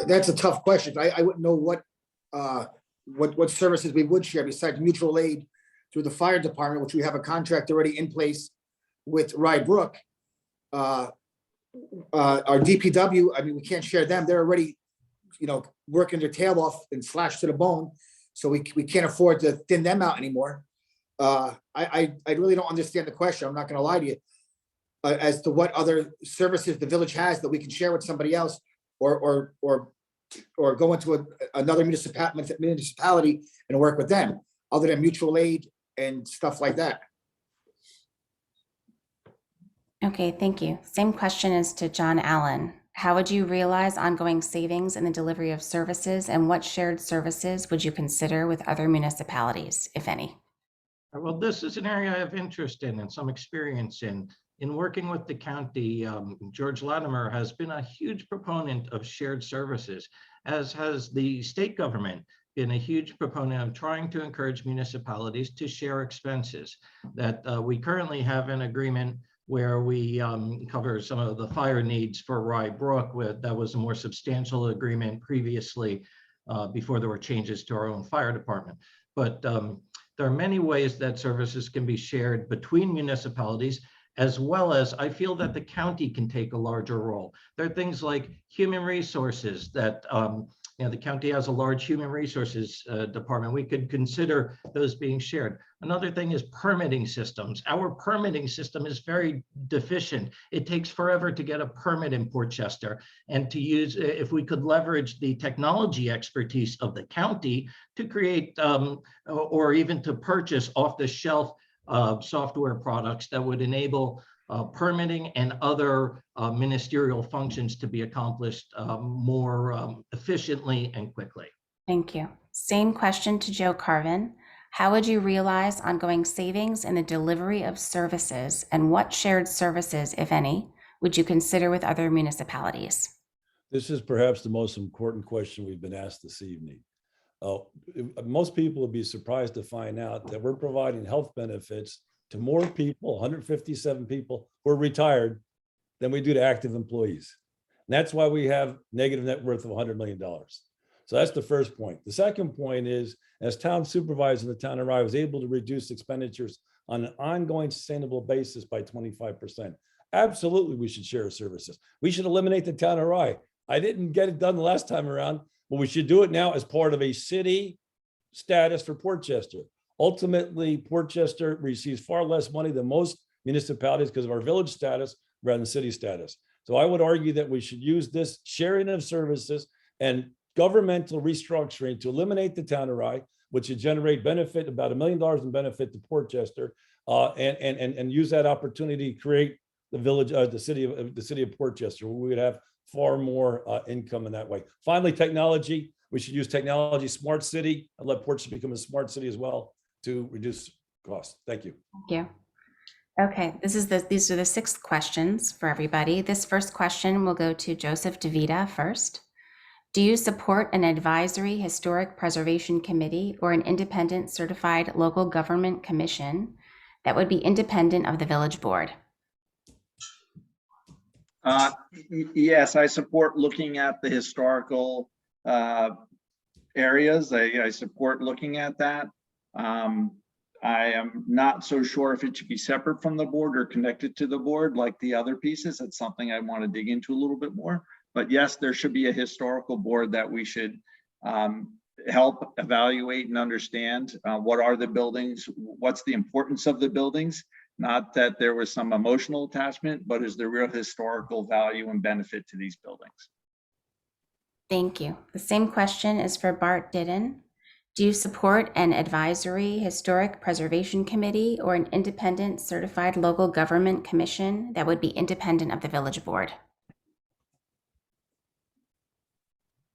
That's a tough question. I wouldn't know what services we would share besides mutual aid through the fire department, which we have a contract already in place with Rye Brook. Our DPW, I mean, we can't share them. They're already, working their tail off and slashed to the bone. So we can't afford to thin them out anymore. I really don't understand the question. I'm not going to lie to you as to what other services the village has that we can share with somebody else, or go into another municipality and work with them, other than mutual aid and stuff like that. Okay, thank you. Same question is to John Allen. How would you realize ongoing savings in the delivery of services, and what shared services would you consider with other municipalities, if any? Well, this is an area I have interest in and some experience in. In working with the county, George Latimer has been a huge proponent of shared services, as has the state government been a huge proponent of trying to encourage municipalities to share expenses. That we currently have an agreement where we cover some of the fire needs for Rye Brook. That was a more substantial agreement previously before there were changes to our own fire department. But there are many ways that services can be shared between municipalities, as well as I feel that the county can take a larger role. There are things like human resources that the county has a large human resources department. We could consider those being shared. Another thing is permitting systems. Our permitting system is very deficient. It takes forever to get a permit in Portchester, and to use, if we could leverage the technology expertise of the county to create or even to purchase off-the-shelf software products that would enable permitting and other ministerial functions to be accomplished more efficiently and quickly. Thank you. Same question to Joe Carvin. How would you realize ongoing savings in the delivery of services, and what shared services, if any, would you consider with other municipalities? This is perhaps the most important question we've been asked this evening. Most people would be surprised to find out that we're providing health benefits to more people, 157 people who are retired, than we do to active employees. And that's why we have negative net worth of $100 million. So that's the first point. The second point is, as town supervisor in the town of Rye, I was able to reduce expenditures on an ongoing sustainable basis by 25%. Absolutely, we should share services. We should eliminate the town of Rye. I didn't get it done the last time around, but we should do it now as part of a city status for Portchester. Ultimately, Portchester receives far less money than most municipalities because of our village status rather than city status. So I would argue that we should use this sharing of services and governmental restructuring to eliminate the town of Rye, which would generate benefit, about $1 million in benefit to Portchester, and use that opportunity to create the village, the city of Portchester, where we would have far more income in that way. Finally, technology. We should use technology, smart city, and let Portchester become a smart city as well to reduce costs. Thank you. Thank you. Okay, these are the 6 questions for everybody. This first question will go to Joseph DeVita first. Do you support an advisory historic preservation committee or an independent certified local government commission that would be independent of the village board? Yes, I support looking at the historical areas. I support looking at that. I am not so sure if it should be separate from the board or connected to the board like the other pieces. It's something I want to dig into a little bit more. But yes, there should be a historical board that we should help evaluate and understand what are the buildings, what's the importance of the buildings, Not that there was some emotional attachment, but is there real historical value and benefit to these buildings? Thank you. The same question is for Bart Didden. Do you support an advisory historic preservation committee or an independent certified local government commission that would be independent of the village board?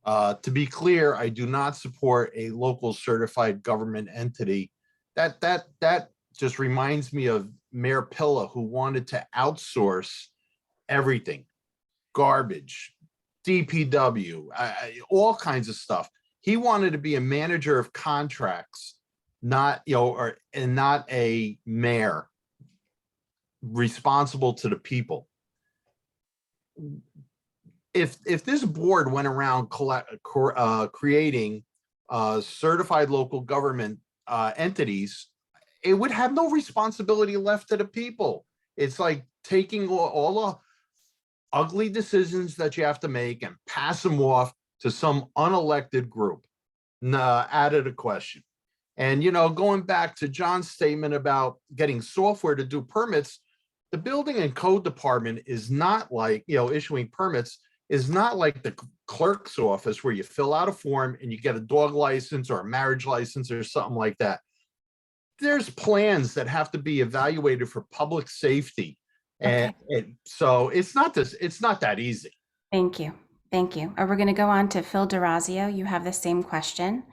To be clear, I do not support a local certified government entity. That just reminds me of Mayor Pilla, who wanted to outsource everything, garbage, DPW, all kinds of stuff. He wanted to be a manager of contracts, not, and not a mayor responsible to the people. If this board went around creating certified local government entities, it would have no responsibility left to the people. It's like taking all the ugly decisions that you have to make and pass them off to some unelected group. Out of the question. And, going back to John's statement about getting software to do permits, the building and code department is not like, issuing permits is not like the clerk's office where you fill out a form and you get a dog license or a marriage license or something like that. There's plans that have to be evaluated for public safety. And so it's not that easy. Thank you. Thank you. We're going to go on to Phil DeRazio. You have the same question.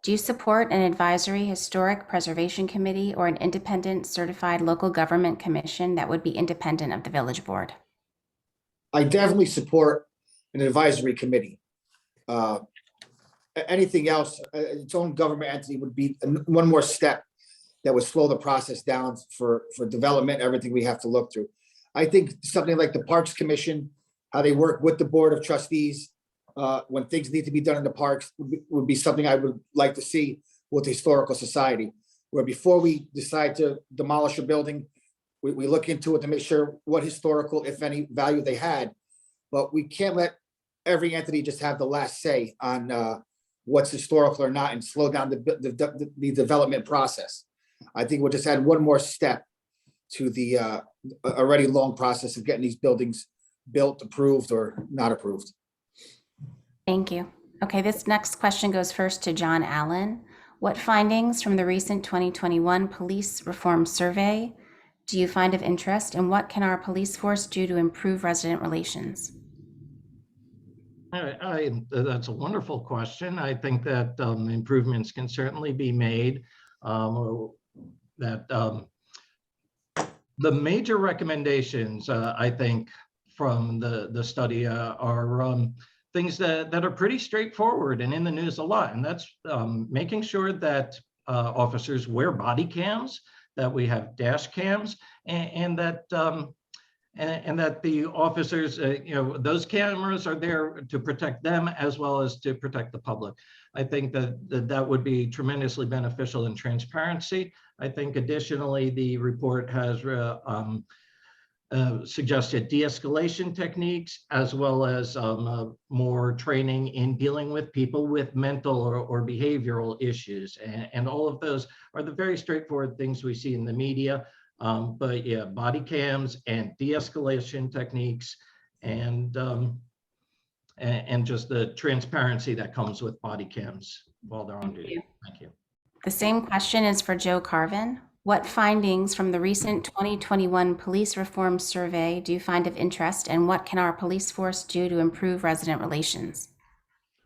Do you support an advisory historic preservation committee or an independent certified local government commission that would be independent of the village board? I definitely support an advisory committee. Anything else, its own government entity would be one more step that would slow the process down for development, everything we have to look through. I think something like the Parks Commission, how they work with the Board of Trustees when things need to be done in the parks would be something I would like to see with the Historical Society, where before we decide to demolish a building, we look into it to make sure what historical, if any, value they had. But we can't let every entity just have the last say on what's historical or not and slow down the development process. I think we'll just add one more step to the already long process of getting these buildings built, approved, or not approved. Thank you. Okay, this next question goes first to John Allen. What findings from the recent 2021 police reform survey do you find of interest, and what can our police force do to improve resident relations? That's a wonderful question. I think that improvements can certainly be made. The major recommendations, I think, from the study are things that are pretty straightforward and in the news a lot, and that's making sure that officers wear body cams, that we have dash cams, and that the officers, those cameras are there to protect them as well as to protect the public. I think that would be tremendously beneficial in transparency. I think additionally, the report has suggested de-escalation techniques as well as more training in dealing with people with mental or behavioral issues. And all of those are the very straightforward things we see in the media. But yeah, body cams and de-escalation techniques and just the transparency that comes with body cams while they're on duty. Thank you. The same question is for Joe Carvin. What findings from the recent 2021 police reform survey do you find of interest, and what can our police force do to improve resident relations?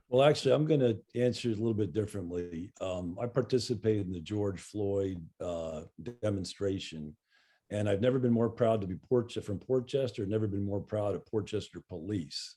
Well, actually, I'm going to answer it a little bit differently. I participated in the George Floyd demonstration, and I've never been more proud to be from Portchester, never been more proud of Portchester Police.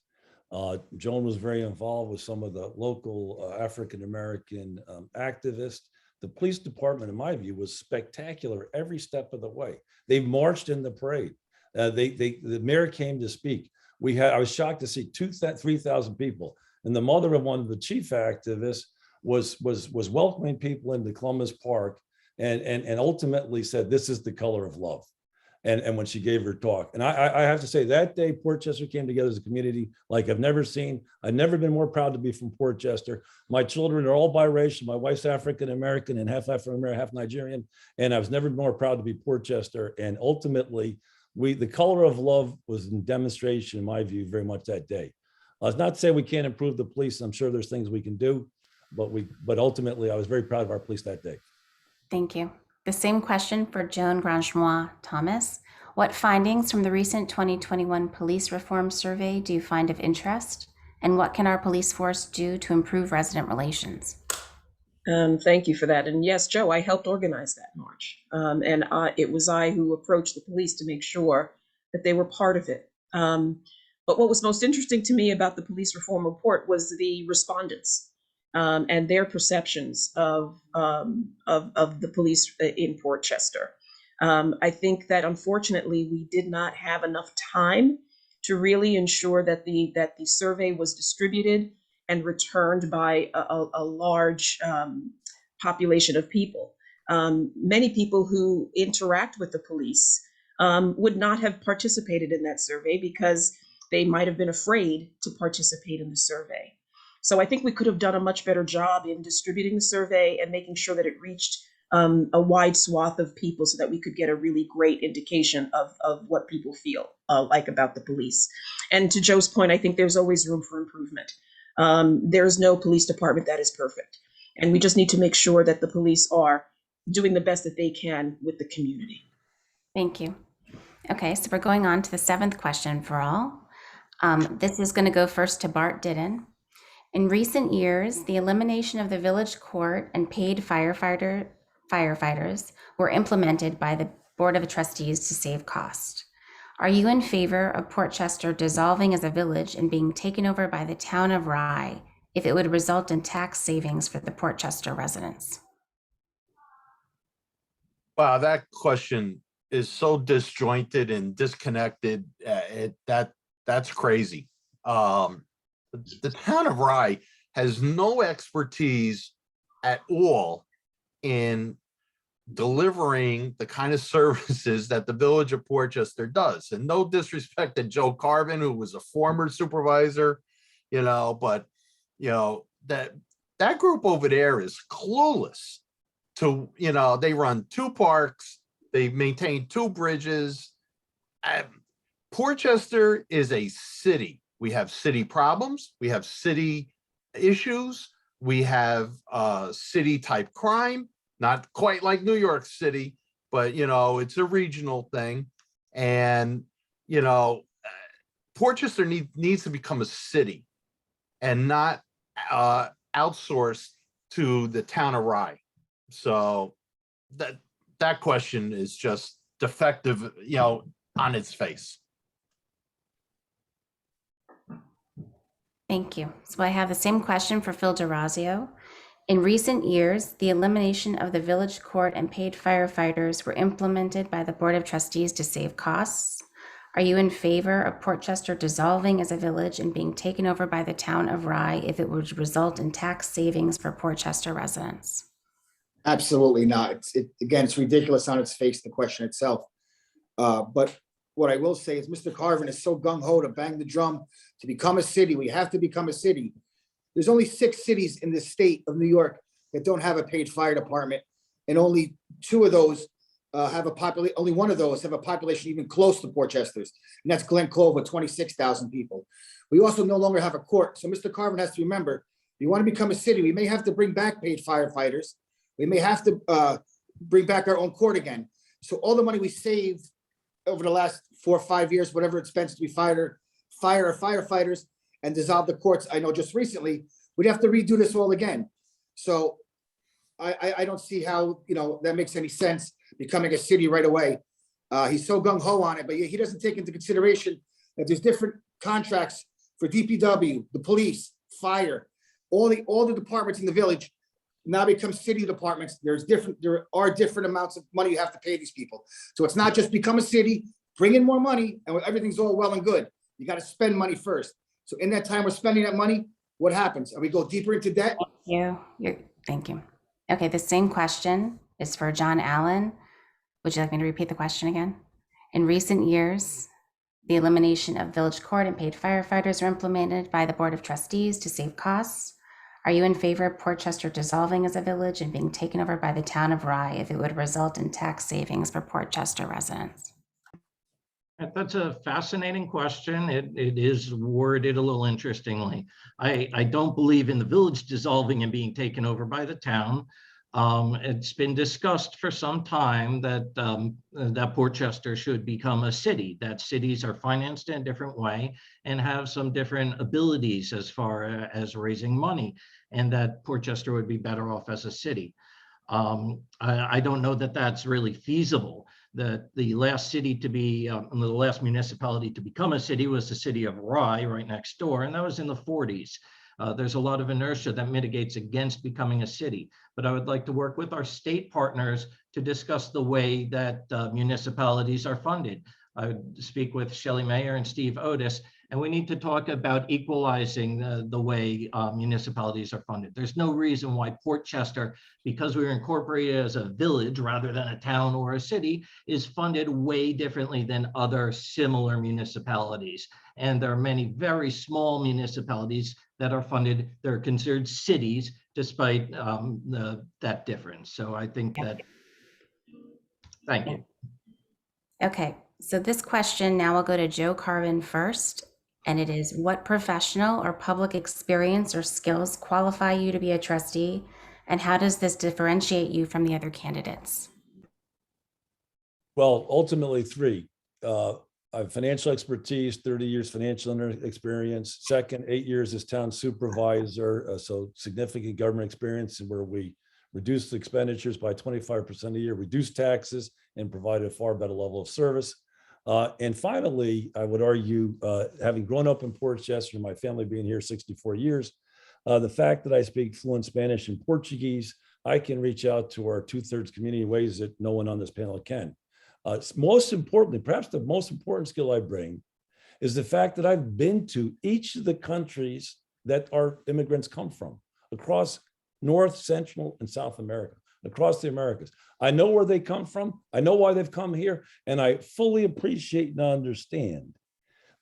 Joan was very involved with some of the local African-American activists. The police department, in my view, was spectacular every step of the way. They marched in the parade. The mayor came to speak. I was shocked to see 3,000 people. And the mother of one of the chief activists was welcoming people into Columbus Park and ultimately said, "This is the color of love." and when she gave her talk. And I have to say that day, Portchester came together as a community like I've never seen. I've never been more proud to be from Portchester. My children are all biracial. My wife's African-American and half African-American, half Nigerian. And I was never more proud to be Portchester. And ultimately, the color of love was in demonstration, in my view, very much that day. It's not to say we can't improve the police. I'm sure there's things we can do, but ultimately, I was very proud of our police that day. Thank you. The same question for Joan Grangenois Thomas. What findings from the recent 2021 police reform survey do you find of interest? And what can our police force do to improve resident relations? Thank you for that. And yes, Joe, I helped organize that march. It was I who approached the police to make sure that they were part of it. But what was most interesting to me about the police reform report was the respondents and their perceptions of the police in Portchester. I think that unfortunately we did not have enough time to really ensure that the survey was distributed and returned by a large population of people. Many people who interact with the police would not have participated in that survey because they might have been afraid to participate in the survey. So I think we could have done a much better job in distributing the survey and making sure that it reached a wide swath of people so that we could get a really great indication of what people feel like about the police. And to Joe's point, I think there's always room for improvement. There's no police department that is perfect. And we just need to make sure that the police are doing the best that they can with the community. Thank you. Okay, so we're going on to the 7th question for all. This is going to go first to Bart Didden. In recent years, the elimination of the village court and paid firefighters were implemented by the Board of Trustees to save cost. Are you in favor of Portchester dissolving as a village and being taken over by the town of Rye if it would result in tax savings for the Portchester residents? Wow, that question is so disjointed and disconnected. That's crazy. The town of Rye has no expertise at all in delivering the kind of services that the village of Portchester does. And no disrespect to Joe Carvin, who was a former supervisor, but that group over there is clueless to, they run 2 parks, they maintain 2 bridges. Portchester is a city. We have city problems, we have city issues, we have city type crime, not quite like New York City, but it's a regional thing. And Portchester needs to become a city and not outsourced to the town of Rye. So that question is just defective, on its face. Thank you. So I have the same question for Phil DeRazio. In recent years, the elimination of the village court and paid firefighters were implemented by the Board of Trustees to save costs. Are you in favor of Portchester dissolving as a village and being taken over by the town of Rye if it would result in tax savings for Portchester residents? Absolutely not. It's ridiculous on its face, the question itself. But what I will say is Mr. Carvin is so gung-ho to bang the drum to become a city. We have to become a city. There's only 6 cities in the state of New York that don't have a paid fire department, and only 2 of those only one of those have a population even close to Portchester's, and that's Glen Clove with 26,000 people. We also no longer have a court. So Mr. Carvin has to remember, if you want to become a city, we may have to bring back paid firefighters. We may have to bring back our own court again. So all the money we saved over the last 4 or 5 years, whatever it spends to fire our firefighters and dissolve the courts, I know just recently, we'd have to redo this all again. So I don't see how, that makes any sense, becoming a city right away. He's so gung-ho on it, but he doesn't take into consideration that there's different contracts for DPW, the police, fire, all the departments in the village now become city departments. There are different amounts of money you have to pay these people. So it's not just become a city, bring in more money, and everything's all well and good. You got to spend money first. So in that time we're spending that money, what happens? We go deeper into debt? Thank you. Okay, the same question is for John Allen. Would you like me to repeat the question again? In recent years, the elimination of village court and paid firefighters are implemented by the Board of Trustees to save costs. Are you in favor of Portchester dissolving as a village and being taken over by the town of Rye if it would result in tax savings for Portchester residents? That's a fascinating question. It is worded a little interestingly. I don't believe in the village dissolving and being taken over by the town. It's been discussed for some time that that Portchester should become a city, that cities are financed in a different way and have some different abilities as far as raising money, and that Portchester would be better off as a city. I don't know that that's really feasible. The last city to be, the last municipality to become a city was the city of Rye right next door, and that was in the 40s. There's a lot of inertia that mitigates against becoming a city, but I would like to work with our state partners to discuss the way that municipalities are funded. I would speak with Shelley Mayer and Steve Otis, and we need to talk about equalizing the way municipalities are funded. There's no reason why Portchester, because we were incorporated as a village rather than a town or a city, is funded way differently than other similar municipalities. And there are many very small municipalities that are funded, they're considered cities despite that difference. So I think that, thank you. Okay, so this question now will go to Joe Carvin first, and it is, what professional or public experience or skills qualify you to be a trustee, and how does this differentiate you from the other candidates? Well, ultimately three. I have financial expertise, 30 years financial experience. Second, 8 years as town supervisor, so significant government experience where we reduced expenditures by 25% a year, reduced taxes, and provided a far better level of service. And finally, I would argue, having grown up in Portchester, my family being here 64 years, the fact that I speak fluent Spanish and Portuguese, I can reach out to our 2/3 community in ways that no one on this panel can. Most importantly, perhaps the most important skill I bring is the fact that I've been to each of the countries that our immigrants come from across North, Central, and South America, across the Americas. I know where they come from. I know why they've come here. And I fully appreciate and understand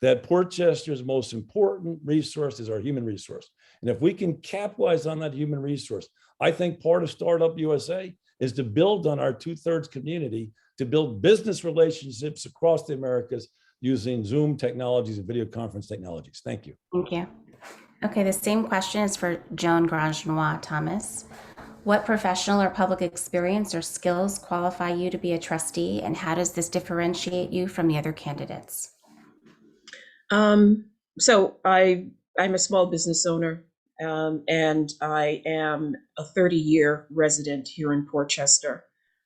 that Portchester's most important resource is our human resource. And if we can capitalize on that human resource, I think part of Startup USA is to build on our 2/3 community, to build business relationships across the Americas using Zoom technologies and video conference technologies. Thank you. Thank you. Okay, the same question is for Joan Grangenois Thomas. What professional or public experience or skills qualify you to be a trustee, and how does this differentiate you from the other candidates? So I'm a small business owner, and I am a 30-year resident here in Portchester.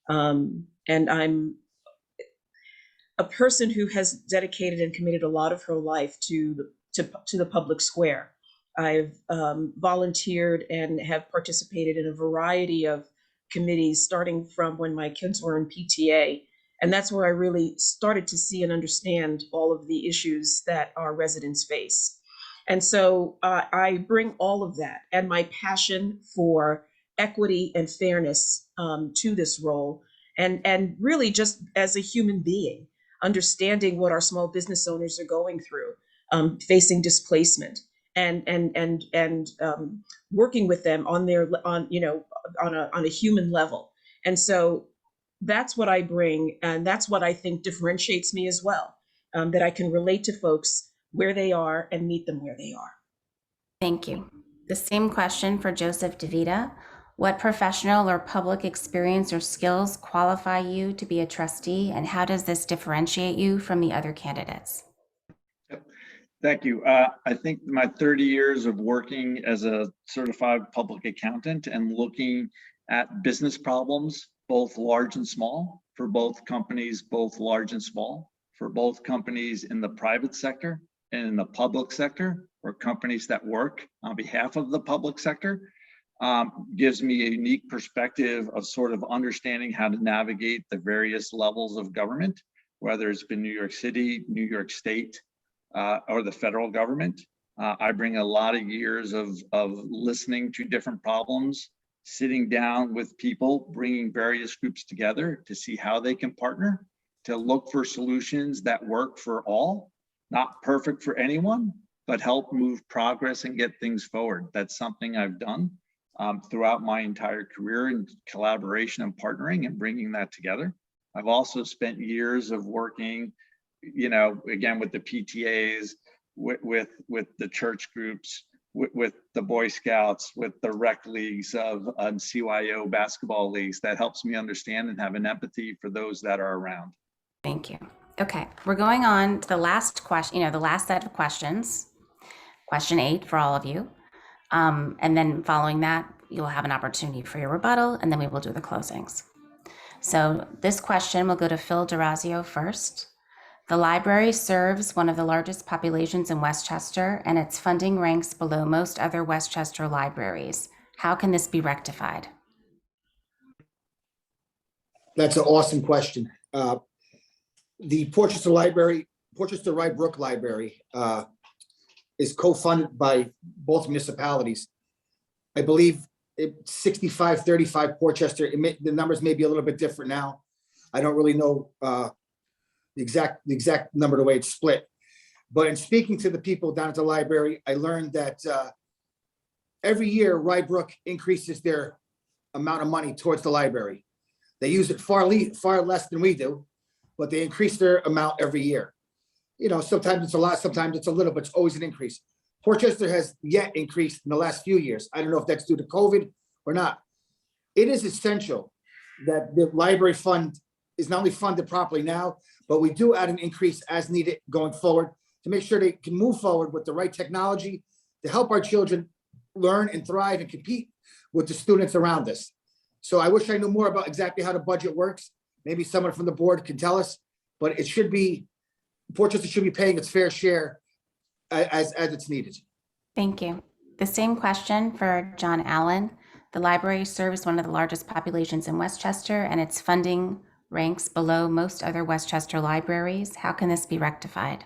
And I'm a person who has dedicated and committed a lot of her life to the public square. I've volunteered and have participated in a variety of committees, starting from when my kids were in PTA. And that's where I really started to see and understand all of the issues that our residents face. And so I bring all of that and my passion for equity and fairness to this role. And really just as a human being, understanding what our small business owners are going through, facing displacement, and working with them on a human level. And so that's what I bring, and that's what I think differentiates me as well, that I can relate to folks where they are and meet them where they are. Thank you. The same question for Joseph DeVita. What professional or public experience or skills qualify you to be a trustee, and how does this differentiate you from the other candidates? Thank you. I think my 30 years of working as a certified public accountant and looking at business problems, both large and small, for both companies, both large and small, for both companies in the private sector and in the public sector, or companies that work on behalf of the public sector, gives me a unique perspective of sort of understanding how to navigate the various levels of government, whether it's been New York City, New York State, or the federal government. I bring a lot of years of listening to different problems, sitting down with people, bringing various groups together to see how they can partner, to look for solutions that work for all, not perfect for anyone, but help move progress and get things forward. That's something I've done throughout my entire career in collaboration and partnering and bringing that together. I've also spent years of working, again, with the PTAs, with the church groups, with the Boy Scouts, with the rec leagues of CYO basketball leagues. That helps me understand and have an empathy for those that are around. Thank you. Okay, we're going on to the last question, the last set of questions, question 8 for all of you. And then following that, you'll have an opportunity for your rebuttal, and then we will do the closings. So this question will go to Phil DeRazio first. The library serves one of the largest populations in Westchester, and its funding ranks below most other Westchester libraries. How can this be rectified? That's an awesome question. The Portchester Rye Brook Library is co-funded by both municipalities. I believe it's 65-35 Portchester. The numbers may be a little bit different now. I don't really know the exact number, the way it's split. But in speaking to the people down at the library, I learned that every year Rye Brook increases their amount of money towards the library. They use it far less than we do, but they increase their amount every year. Sometimes it's a lot, sometimes it's a little, but it's always an increase. Portchester has yet increased in the last few years. I don't know if that's due to COVID or not. It is essential that the library fund is not only funded properly now, but we do add an increase as needed going forward to make sure they can move forward with the right technology to help our children learn and thrive and compete with the students around us. So I wish I knew more about exactly how the budget works. Maybe someone from the board can tell us, but Portchester should be paying its fair share as it's needed. Thank you. The same question for John Allen. The library serves one of the largest populations in Westchester, and its funding ranks below most other Westchester libraries. How can this be rectified?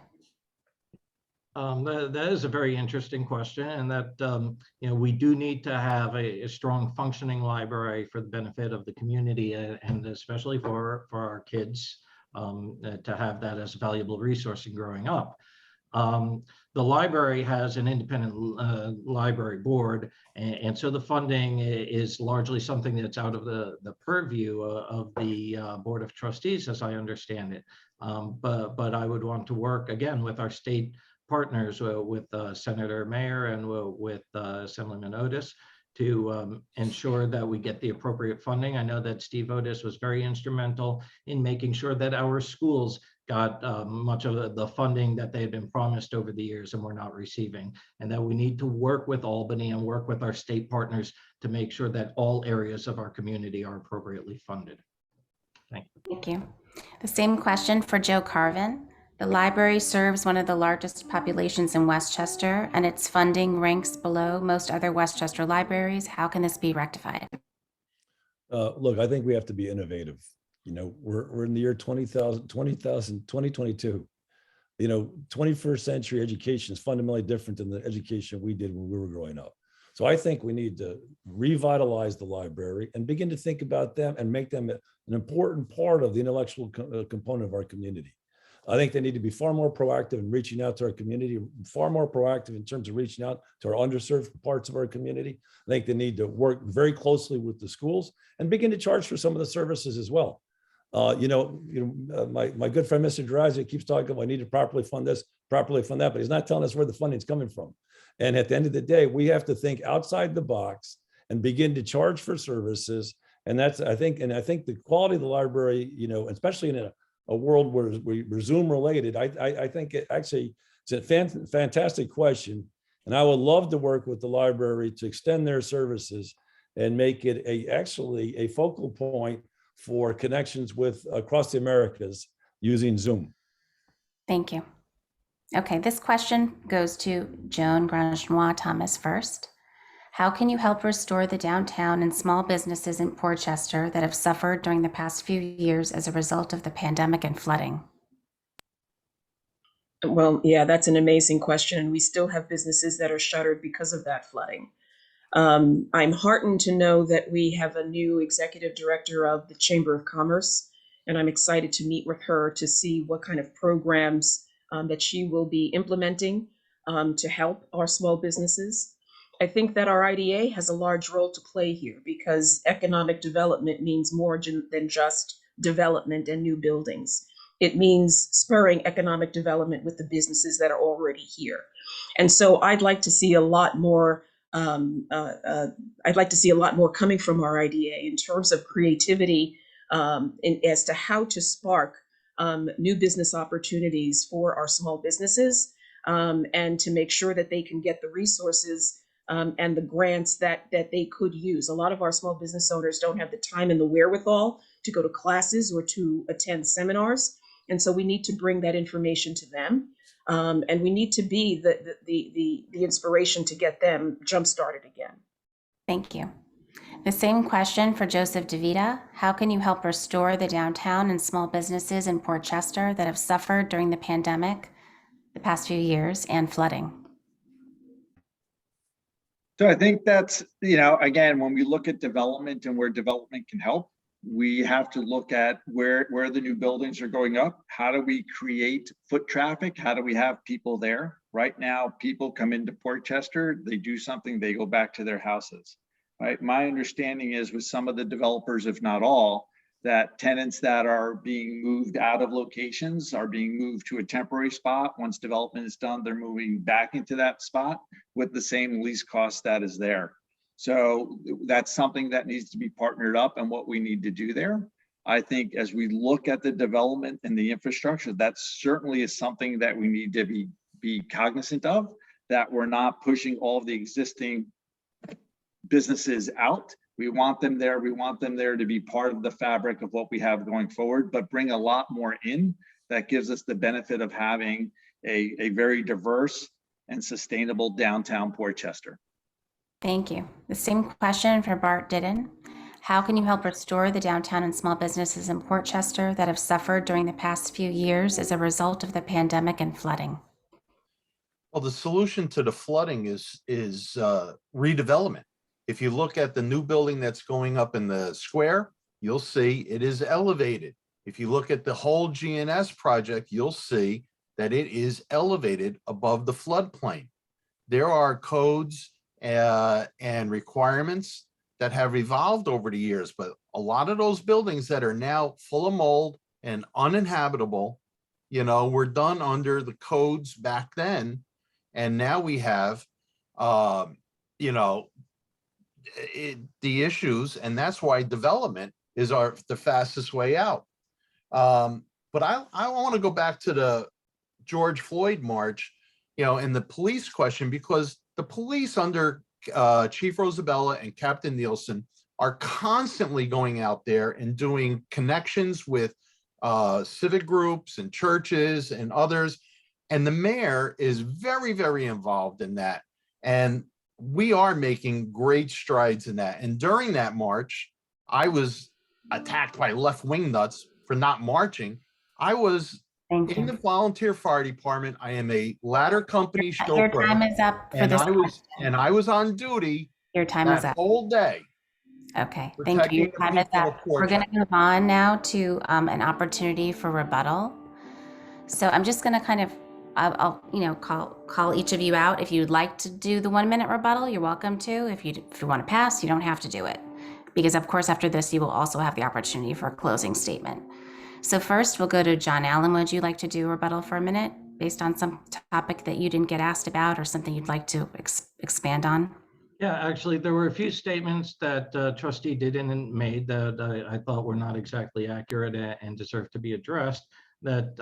That is a very interesting question, and that we do need to have a strong functioning library for the benefit of the community, and especially for our kids to have that as a valuable resource in growing up. The library has an independent library board, and so the funding is largely something that's out of the purview of the Board of Trustees, as I understand it. But I would want to work again with our state partners, with Senator Mayer and with Assemblyman Otis, to ensure that we get the appropriate funding. I know that Steve Otis was very instrumental in making sure that our schools got much of the funding that they had been promised over the years and were not receiving, and that we need to work with Albany and work with our state partners to make sure that all areas of our community are appropriately funded. Thank you. Thank you. The same question for Joe Carvin. The library serves one of the largest populations in Westchester, and its funding ranks below most other Westchester libraries. How can this be rectified? Look, I think we have to be innovative. We're in the year 2022. 21st century education is fundamentally different than the education we did when we were growing up. So I think we need to revitalize the library and begin to think about them and make them an important part of the intellectual component of our community. I think they need to be far more proactive in reaching out to our community, far more proactive in terms of reaching out to our underserved parts of our community. I think they need to work very closely with the schools and begin to charge for some of the services as well. My good friend, Mr. DeRazio, keeps talking about I need to properly fund this, properly fund that, but he's not telling us where the funding is coming from. And at the end of the day, we have to think outside the box and begin to charge for services. And I think the quality of the library, especially in a world where we're Zoom related, I think it's a fantastic question. And I would love to work with the library to extend their services and make it a focal point for connections with across the Americas using Zoom. Thank you. Okay, this question goes to Joan Grangenois Thomas first. How can you help restore the downtown and small businesses in Portchester that have suffered during the past few years as a result of the pandemic and flooding? Well, yeah, that's an amazing question. And we still have businesses that are shuttered because of that flooding. I'm heartened to know that we have a new executive director of the Chamber of Commerce and I'm excited to meet with her to see what kind of programs that she will be implementing to help our small businesses. I think that our IDA has a large role to play here because economic development means more than just development and new buildings. It means spurring economic development with the businesses that are already here. And so I'd like to see a lot more. I'd like to see a lot more coming from our IDA in terms of creativity as to how to spark new business opportunities for our small businesses and to make sure that they can get the resources and the grants that they could use. A lot of our small business owners don't have the time and the wherewithal to go to classes or to attend seminars. And so we need to bring that information to them. And we need to be the inspiration to get them jump-started again. Thank you. The same question for Joseph DeVita. How can you help restore the downtown and small businesses in Port Chester that have suffered during the pandemic, the past few years, and flooding? So I think that's, again, when we look at development and where development can help, we have to look at where the new buildings are going up. How do we create foot traffic? How do we have people there? Right now, people come into Port Chester, they do something, they go back to their houses, right? My understanding is with some of the developers, if not all, that tenants that are being moved out of locations are being moved to a temporary spot. Once development is done, they're moving back into that spot with the same lease cost that is there. So that's something that needs to be partnered up and what we need to do there. I think as we look at the development and the infrastructure, that certainly is something that we need to be cognizant of, that we're not pushing all of the existing businesses out. We want them there. We want them there to be part of the fabric of what we have going forward, but bring a lot more in that gives us the benefit of having a very diverse and sustainable downtown Port Chester. Thank you. The same question for Bart Didden. How can you help restore the downtown and small businesses in Port Chester that have suffered during the past few years as a result of the pandemic and flooding? Well, the solution to the flooding is redevelopment. If you look at the new building that's going up in the square, you'll see it is elevated. If you look at the whole GNS project, you'll see that it is elevated above the floodplain. There are codes and requirements that have evolved over the years, but a lot of those buildings that are now full of mold and uninhabitable, were done under the codes back then. And now we have, the issues, and that's why development is the fastest way out. But I want to go back to the George Floyd march, and the police question, because the police under Chief Rosabella and Captain Nielsen are constantly going out there and doing connections with civic groups and churches and others. And the mayor is very, very involved in that. And we are making great strides in that. And during that march, I was attacked by left-wing nuts for not marching. I was in the volunteer fire department. I am a ladder company chauffeur. Your time is up for this question. I was on duty Your time is that up. whole day. Okay, thank you. Your time is up. We're going to move on now to an opportunity for rebuttal. So I'm just going to kind of, I'll call each of you out. If you'd like to do the 1 minute rebuttal, you're welcome to. If you want to pass, you don't have to do it. Because of course, after this, you will also have the opportunity for a closing statement. So first, we'll go to John Allen. Would you like to do a rebuttal for a minute based on some topic that you didn't get asked about or something you'd like to expand on? Yeah, actually, there were a few statements that Trustee Didden made that I thought were not exactly accurate and deserve to be addressed. That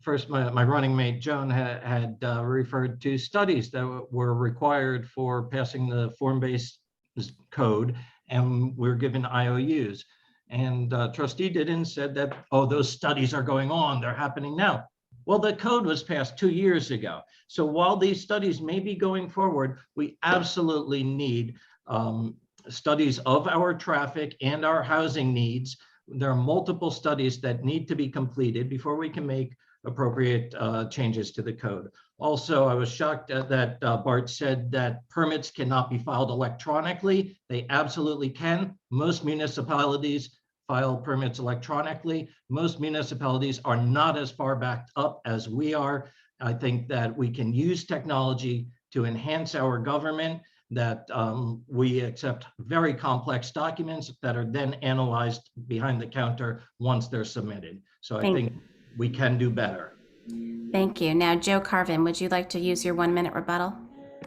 first, my running mate, Joan, had referred to studies that were required for passing the form-based code, and we're given IOUs. And Trustee Didden said that, oh, those studies are going on, they're happening now. Well, the code was passed 2 years ago. So while these studies may be going forward, we absolutely need studies of our traffic and our housing needs. There are multiple studies that need to be completed before we can make appropriate changes to the code. Also, I was shocked that Bart said that permits cannot be filed electronically. They absolutely can. Most municipalities file permits electronically. Most municipalities are not as far backed up as we are. I think that we can use technology to enhance our government, that we accept very complex documents that are then analyzed behind the counter once they're submitted. So I think we can do better. Thank you. Now, Joe Carvin, would you like to use your 1-minute rebuttal?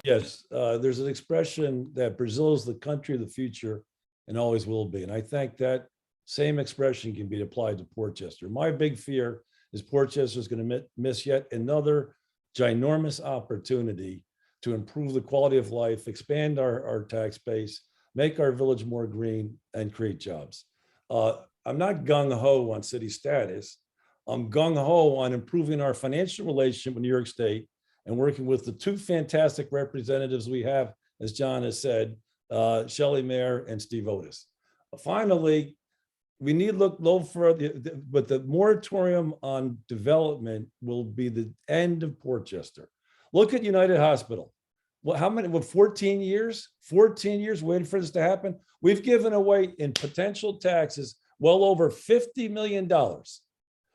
Yes, there's an expression that Brazil is the country of the future and always will be. And I think that same expression can be applied to Portchester. My big fear is Portchester is going to miss yet another ginormous opportunity to improve the quality of life, expand our tax base, make our village more green, and create jobs. I'm not gung-ho on city status. I'm gung-ho on improving our financial relationship with New York State and working with the two fantastic representatives we have, as John has said, Shelley Mayer and Steve Otis. Finally, we need to look no further, but the moratorium on development will be the end of Portchester. Look at United Hospital. Well, how many, 14 years? 14 years waiting for this to happen? We've given away in potential taxes well over $50 million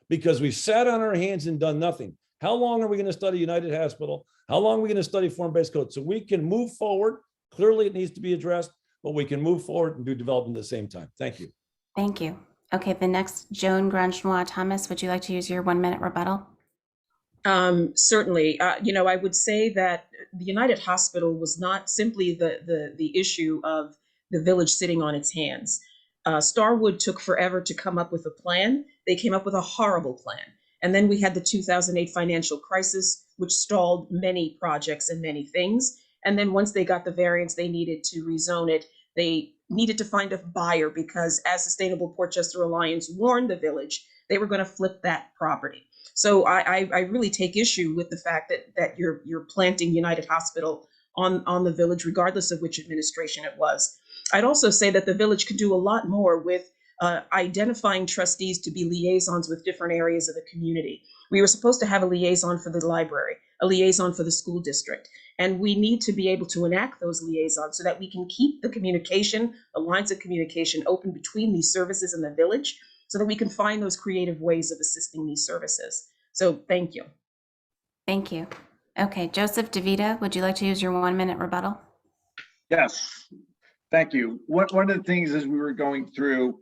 because we sat on our hands and done nothing. How long are we going to study United Hospital? How long are we going to study form-based code? So we can move forward. Clearly, it needs to be addressed, but we can move forward and do development at the same time. Thank you. Thank you. Okay, the next, Joan Grandenois Thomas, would you like to use your 1-minute rebuttal? Certainly. I would say that the United Hospital was not simply the issue of the village sitting on its hands. Starwood took forever to come up with a plan. They came up with a horrible plan. And then we had the 2008 financial crisis, which stalled many projects and many things. And then once they got the variance they needed to rezone it, they needed to find a buyer because, as Sustainable Portchester Alliance warned the village, they were going to flip that property. So I really take issue with the fact that you're planting United Hospital on the village, regardless of which administration it was. I'd also say that the village could do a lot more with identifying trustees to be liaisons with different areas of the community. We were supposed to have a liaison for the library, a liaison for the school district, and we need to be able to enact those liaisons so that we can keep the communication, the lines of communication open between these services and the village, so that we can find those creative ways of assisting these services. So thank you. Thank you. Okay, Joseph DeVita, would you like to use your 1-minute rebuttal? Yes, thank you. One of the things as we were going through,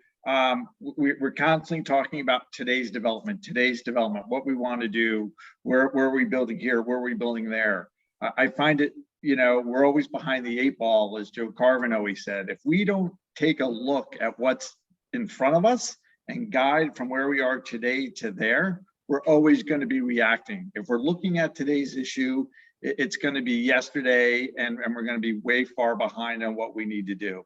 we're constantly talking about today's development, what we want to do, where are we building here, where are we building there. I find it, we're always behind the 8 ball, as Joe Carvin always said. If we don't take a look at what's in front of us and guide from where we are today to there, we're always going to be reacting. If we're looking at today's issue, it's going to be yesterday, and we're going to be way far behind on what we need to do.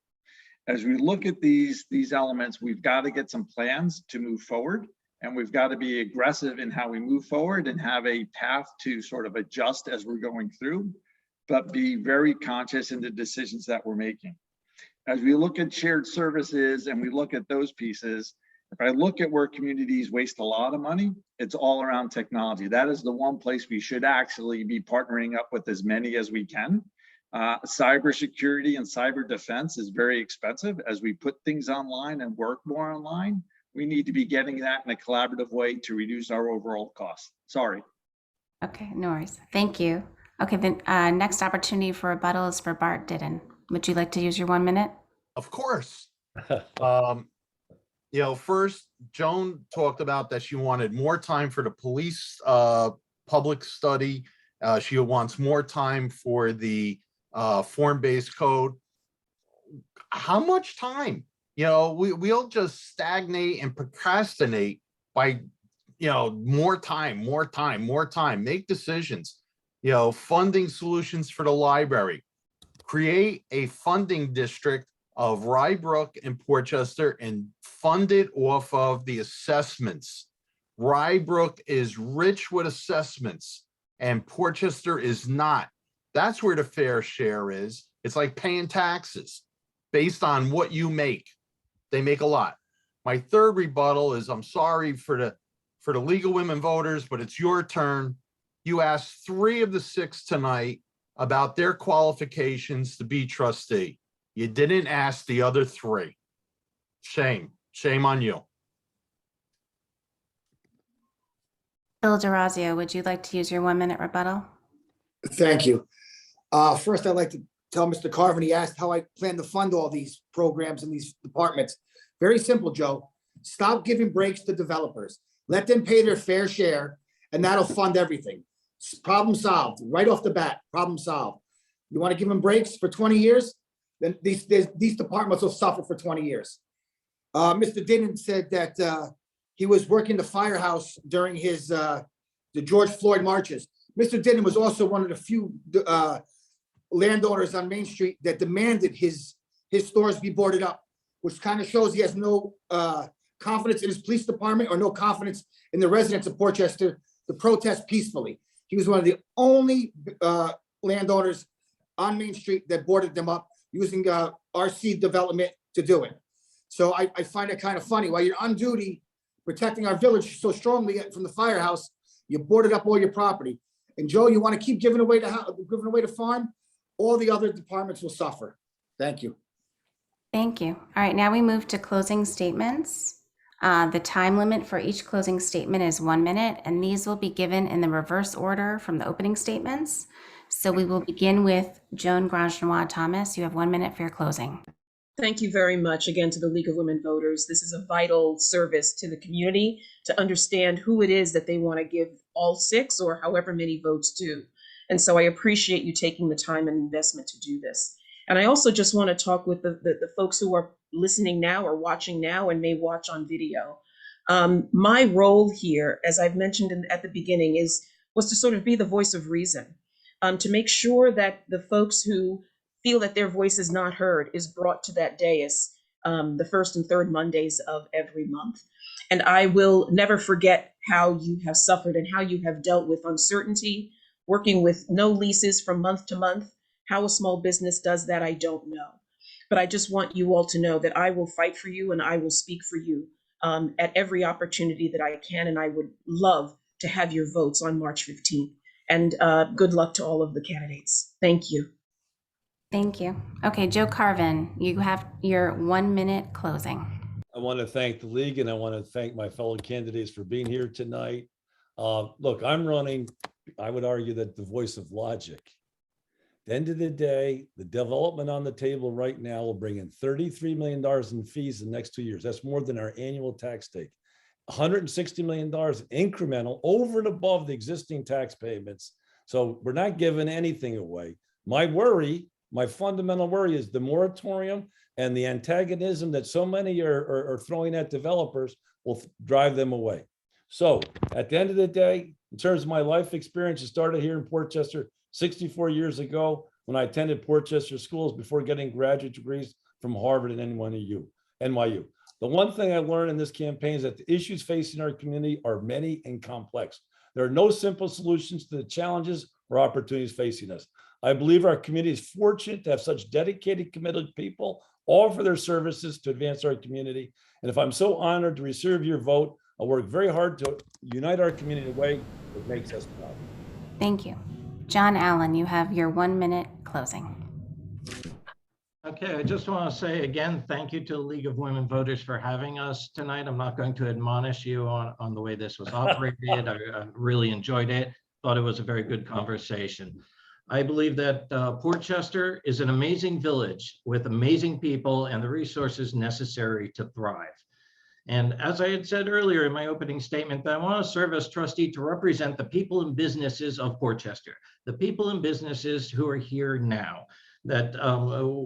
As we look at these elements, we've got to get some plans to move forward, and we've got to be aggressive in how we move forward and have a path to sort of adjust as we're going through, but be very conscious in the decisions that we're making. As we look at shared services and we look at those pieces, if I look at where communities waste a lot of money, it's all around technology. That is the one place we should actually be partnering up with as many as we can. Cybersecurity and cyber defense is very expensive. As we put things online and work more online, we need to be getting that in a collaborative way to reduce our overall costs. Sorry. Okay, no worries. Thank you. Okay, the next opportunity for rebuttal is for Bart Didden. Would you like to use your 1 minute? Of course. First, Joan talked about that she wanted more time for the police public study. She wants more time for the form-based code. How much time? We'll just stagnate and procrastinate by, more time, make decisions, funding solutions for the library, create a funding district of Rybrook and Portchester and fund it off of the assessments. Rybrook is rich with assessments and Portchester is not. That's where the fair share is. It's like paying taxes based on what you make. They make a lot. My third rebuttal is, I'm sorry for the League of Women Voters, but it's your turn. You asked 3 of the 6 tonight about their qualifications to be trustee. You didn't ask the other 3. Shame. Shame on you. Phil DeRazio, would you like to use your 1-minute rebuttal? Thank you. First, I'd like to tell Mr. Carvin, he asked how I plan to fund all these programs and these departments. Very simple, Joe. Stop giving breaks to developers. Let them pay their fair share, and that'll fund everything. Problem solved. Right off the bat, problem solved. You want to give them breaks for 20 years? Then these departments will suffer for 20 years. Mr. Dinnan said that he was working the firehouse during his the George Floyd marches. Mr. Dinnan was also one of the few landowners on Main Street that demanded his stores be boarded up, which kind of shows he has no confidence in his police department or no confidence in the residents of Portchester to protest peacefully. He was one of the only landowners on Main Street that boarded them up using RC development to do it. So I find it kind of funny. While you're on duty protecting our village so strongly from the firehouse, you boarded up all your property. And Joe, you want to keep giving away the farm, all the other departments will suffer. Thank you. Thank you. All right, now we move to closing statements. The time limit for each closing statement is 1 minute, and these will be given in the reverse order from the opening statements. So we will begin with Joan Grosgenois Thomas. You have 1 minute for your closing. Thank you very much again to the League of Women Voters. This is a vital service to the community to understand who it is that they want to give all 6 or however many votes to. And so I appreciate you taking the time and investment to do this. And I also just want to talk with the folks who are listening now or watching now and may watch on video. My role here, as I've mentioned at the beginning, was to sort of be the voice of reason, to make sure that the folks who feel that their voice is not heard is brought to that dais the first and third Mondays of every month. And I will never forget how you have suffered and how you have dealt with uncertainty, working with no leases from month to month. How a small business does that, I don't know. But I just want you all to know that I will fight for you and I will speak for you at every opportunity that I can. And I would love to have your votes on March 15th. And good luck to all of the candidates. Thank you. Thank you. Okay, Joe Carvin, you have your 1 minute closing. I want to thank the league and I want to thank my fellow candidates for being here tonight. Look, I'm running, I would argue that the voice of logic. At the end of the day, the development on the table right now will bring in $33 million in fees in the next 2 years. That's more than our annual tax take. $160 million incremental over and above the existing tax payments. So we're not giving anything away. My fundamental worry is the moratorium and the antagonism that so many are throwing at developers will drive them away. So at the end of the day, in terms of my life experience, it started here in Portchester 64 years ago when I attended Portchester schools before getting graduate degrees from Harvard and NYU. The one thing I learned in this campaign is that the issues facing our community are many and complex. There are no simple solutions to the challenges or opportunities facing us. I believe our community is fortunate to have such dedicated, committed people, all for their services to advance our community. And if I'm so honored to receive your vote, I'll work very hard to unite our community in a way that makes us proud. Thank you. John Allen, you have your 1 minute closing. Okay, I just want to say again, thank you to the League of Women Voters for having us tonight. I'm not going to admonish you on the way this was operated. I really enjoyed it. Thought it was a very good conversation. I believe that Portchester is an amazing village with amazing people and the resources necessary to thrive. And as I had said earlier in my opening statement, that I want to serve as trustee to represent the people and businesses of Portchester, the people and businesses who are here now. That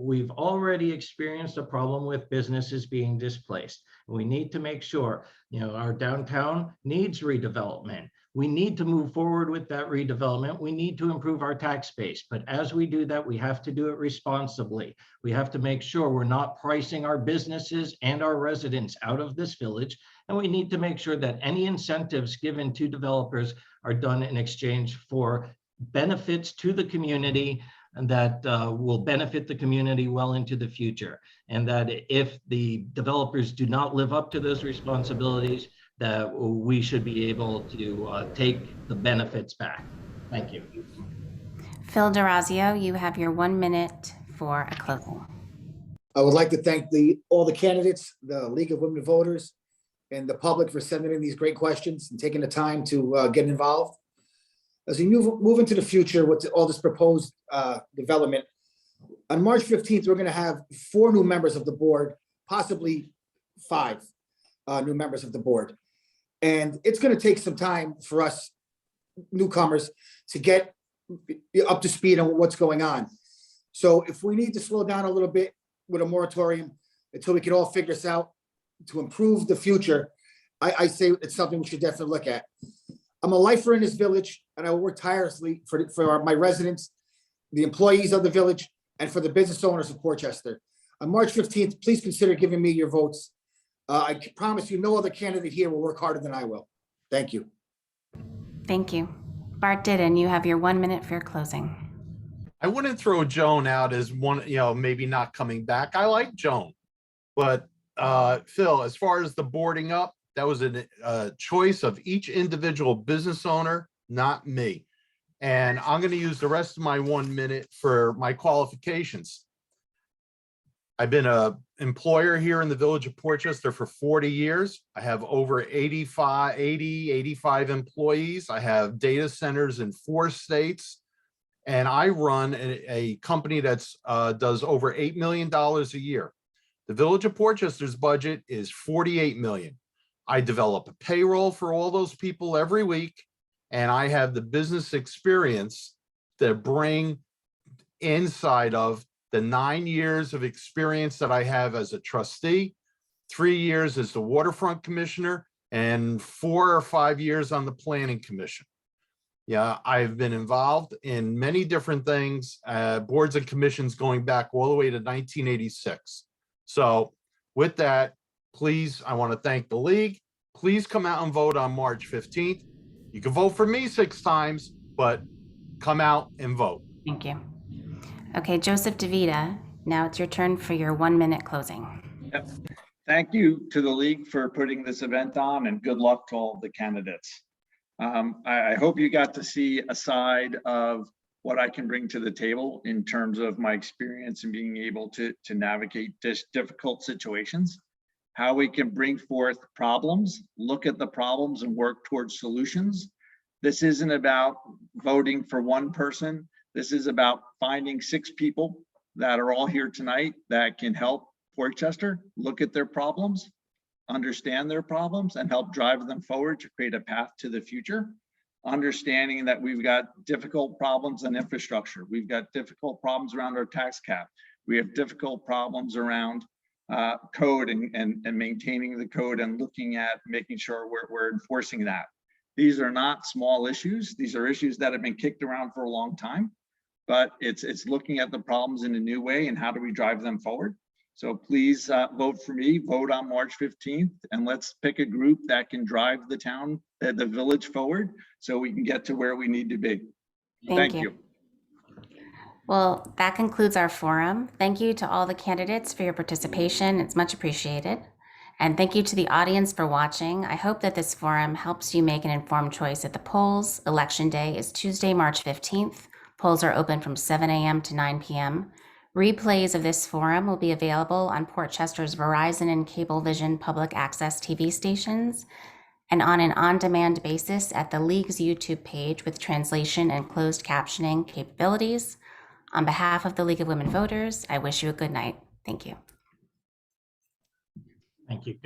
we've already experienced a problem with businesses being displaced. We need to make sure, our downtown needs redevelopment. We need to move forward with that redevelopment. We need to improve our tax base. But as we do that, we have to do it responsibly. We have to make sure we're not pricing our businesses and our residents out of this village. And we need to make sure that any incentives given to developers are done in exchange for benefits to the community and that will benefit the community well into the future. And that if the developers do not live up to those responsibilities, that we should be able to take the benefits back. Thank you. Phil DeRazio, you have your 1 minute for a closing. I would like to thank all the candidates, the League of Women Voters, and the public for sending in these great questions and taking the time to get involved. As we move into the future with all this proposed development, on March 15th, we're going to have 4 new members of the board, possibly 5 new members of the board. And it's going to take some time for us newcomers to get up to speed on what's going on. So if we need to slow down a little bit with a moratorium until we can all figure this out to improve the future, I say it's something we should definitely look at. I'm a lifer in this village, and I will work tirelessly for my residents, the employees of the village, and for the business owners of Portchester. On March 15th, please consider giving me your votes. I promise you no other candidate here will work harder than I will. Thank you. Thank you. Bart Didden, you have your 1 minute for your closing. I wouldn't throw Joan out as one, maybe not coming back. I like Joan. But Phil, as far as the boarding up, that was a choice of each individual business owner, not me. And I'm going to use the rest of my 1 minute for my qualifications. I've been an employer here in the village of Portchester for 40 years. I have over 85 employees. I have data centers in 4 states. And I run a company that's does over $8 million a year. The village of Portchester's budget is $48 million. I develop a payroll for all those people every week, and I have the business experience to bring inside of the 9 years of experience that I have as a trustee, 3 years as the waterfront commissioner, and 4 or 5 years on the planning commission. Yeah, I've been involved in many different things, boards and commissions going back all the way to 1986. So with that, please, I want to thank the league. Please come out and vote on March 15th. You can vote for me 6 times, but come out and vote. Thank you. Okay, Joseph DeVita, now it's your turn for your 1 minute closing. Yep. Thank you to the league for putting this event on, and good luck to all the candidates. I hope you got to see a side of what I can bring to the table in terms of my experience in being able to navigate difficult situations, how we can bring forth problems, look at the problems and work towards solutions. This isn't about voting for one person. This is about finding 6 people that are all here tonight that can help Portchester look at their problems, understand their problems, and help drive them forward to create a path to the future. Understanding that we've got difficult problems in infrastructure. We've got difficult problems around our tax cap. We have difficult problems around code and maintaining the code and looking at making sure we're enforcing that. These are not small issues. These are issues that have been kicked around for a long time, but it's looking at the problems in a new way and how do we drive them forward. So please vote for me, vote on March 15th, and let's pick a group that can drive the town, the village forward so we can get to where we need to be. Thank you. Well, that concludes our forum. Thank you to all the candidates for your participation. It's much appreciated. And thank you to the audience for watching. I hope that this forum helps you make an informed choice at the polls. Election day is Tuesday, March 15th. Polls are open from 7 a.m. to 9 p.m. Replays of this forum will be available on Portchester's Verizon and Cablevision public access TV stations and on an on-demand basis at the League's YouTube page with translation and closed captioning capabilities. On behalf of the League of Women Voters, I wish you a good night. Thank you. Thank you.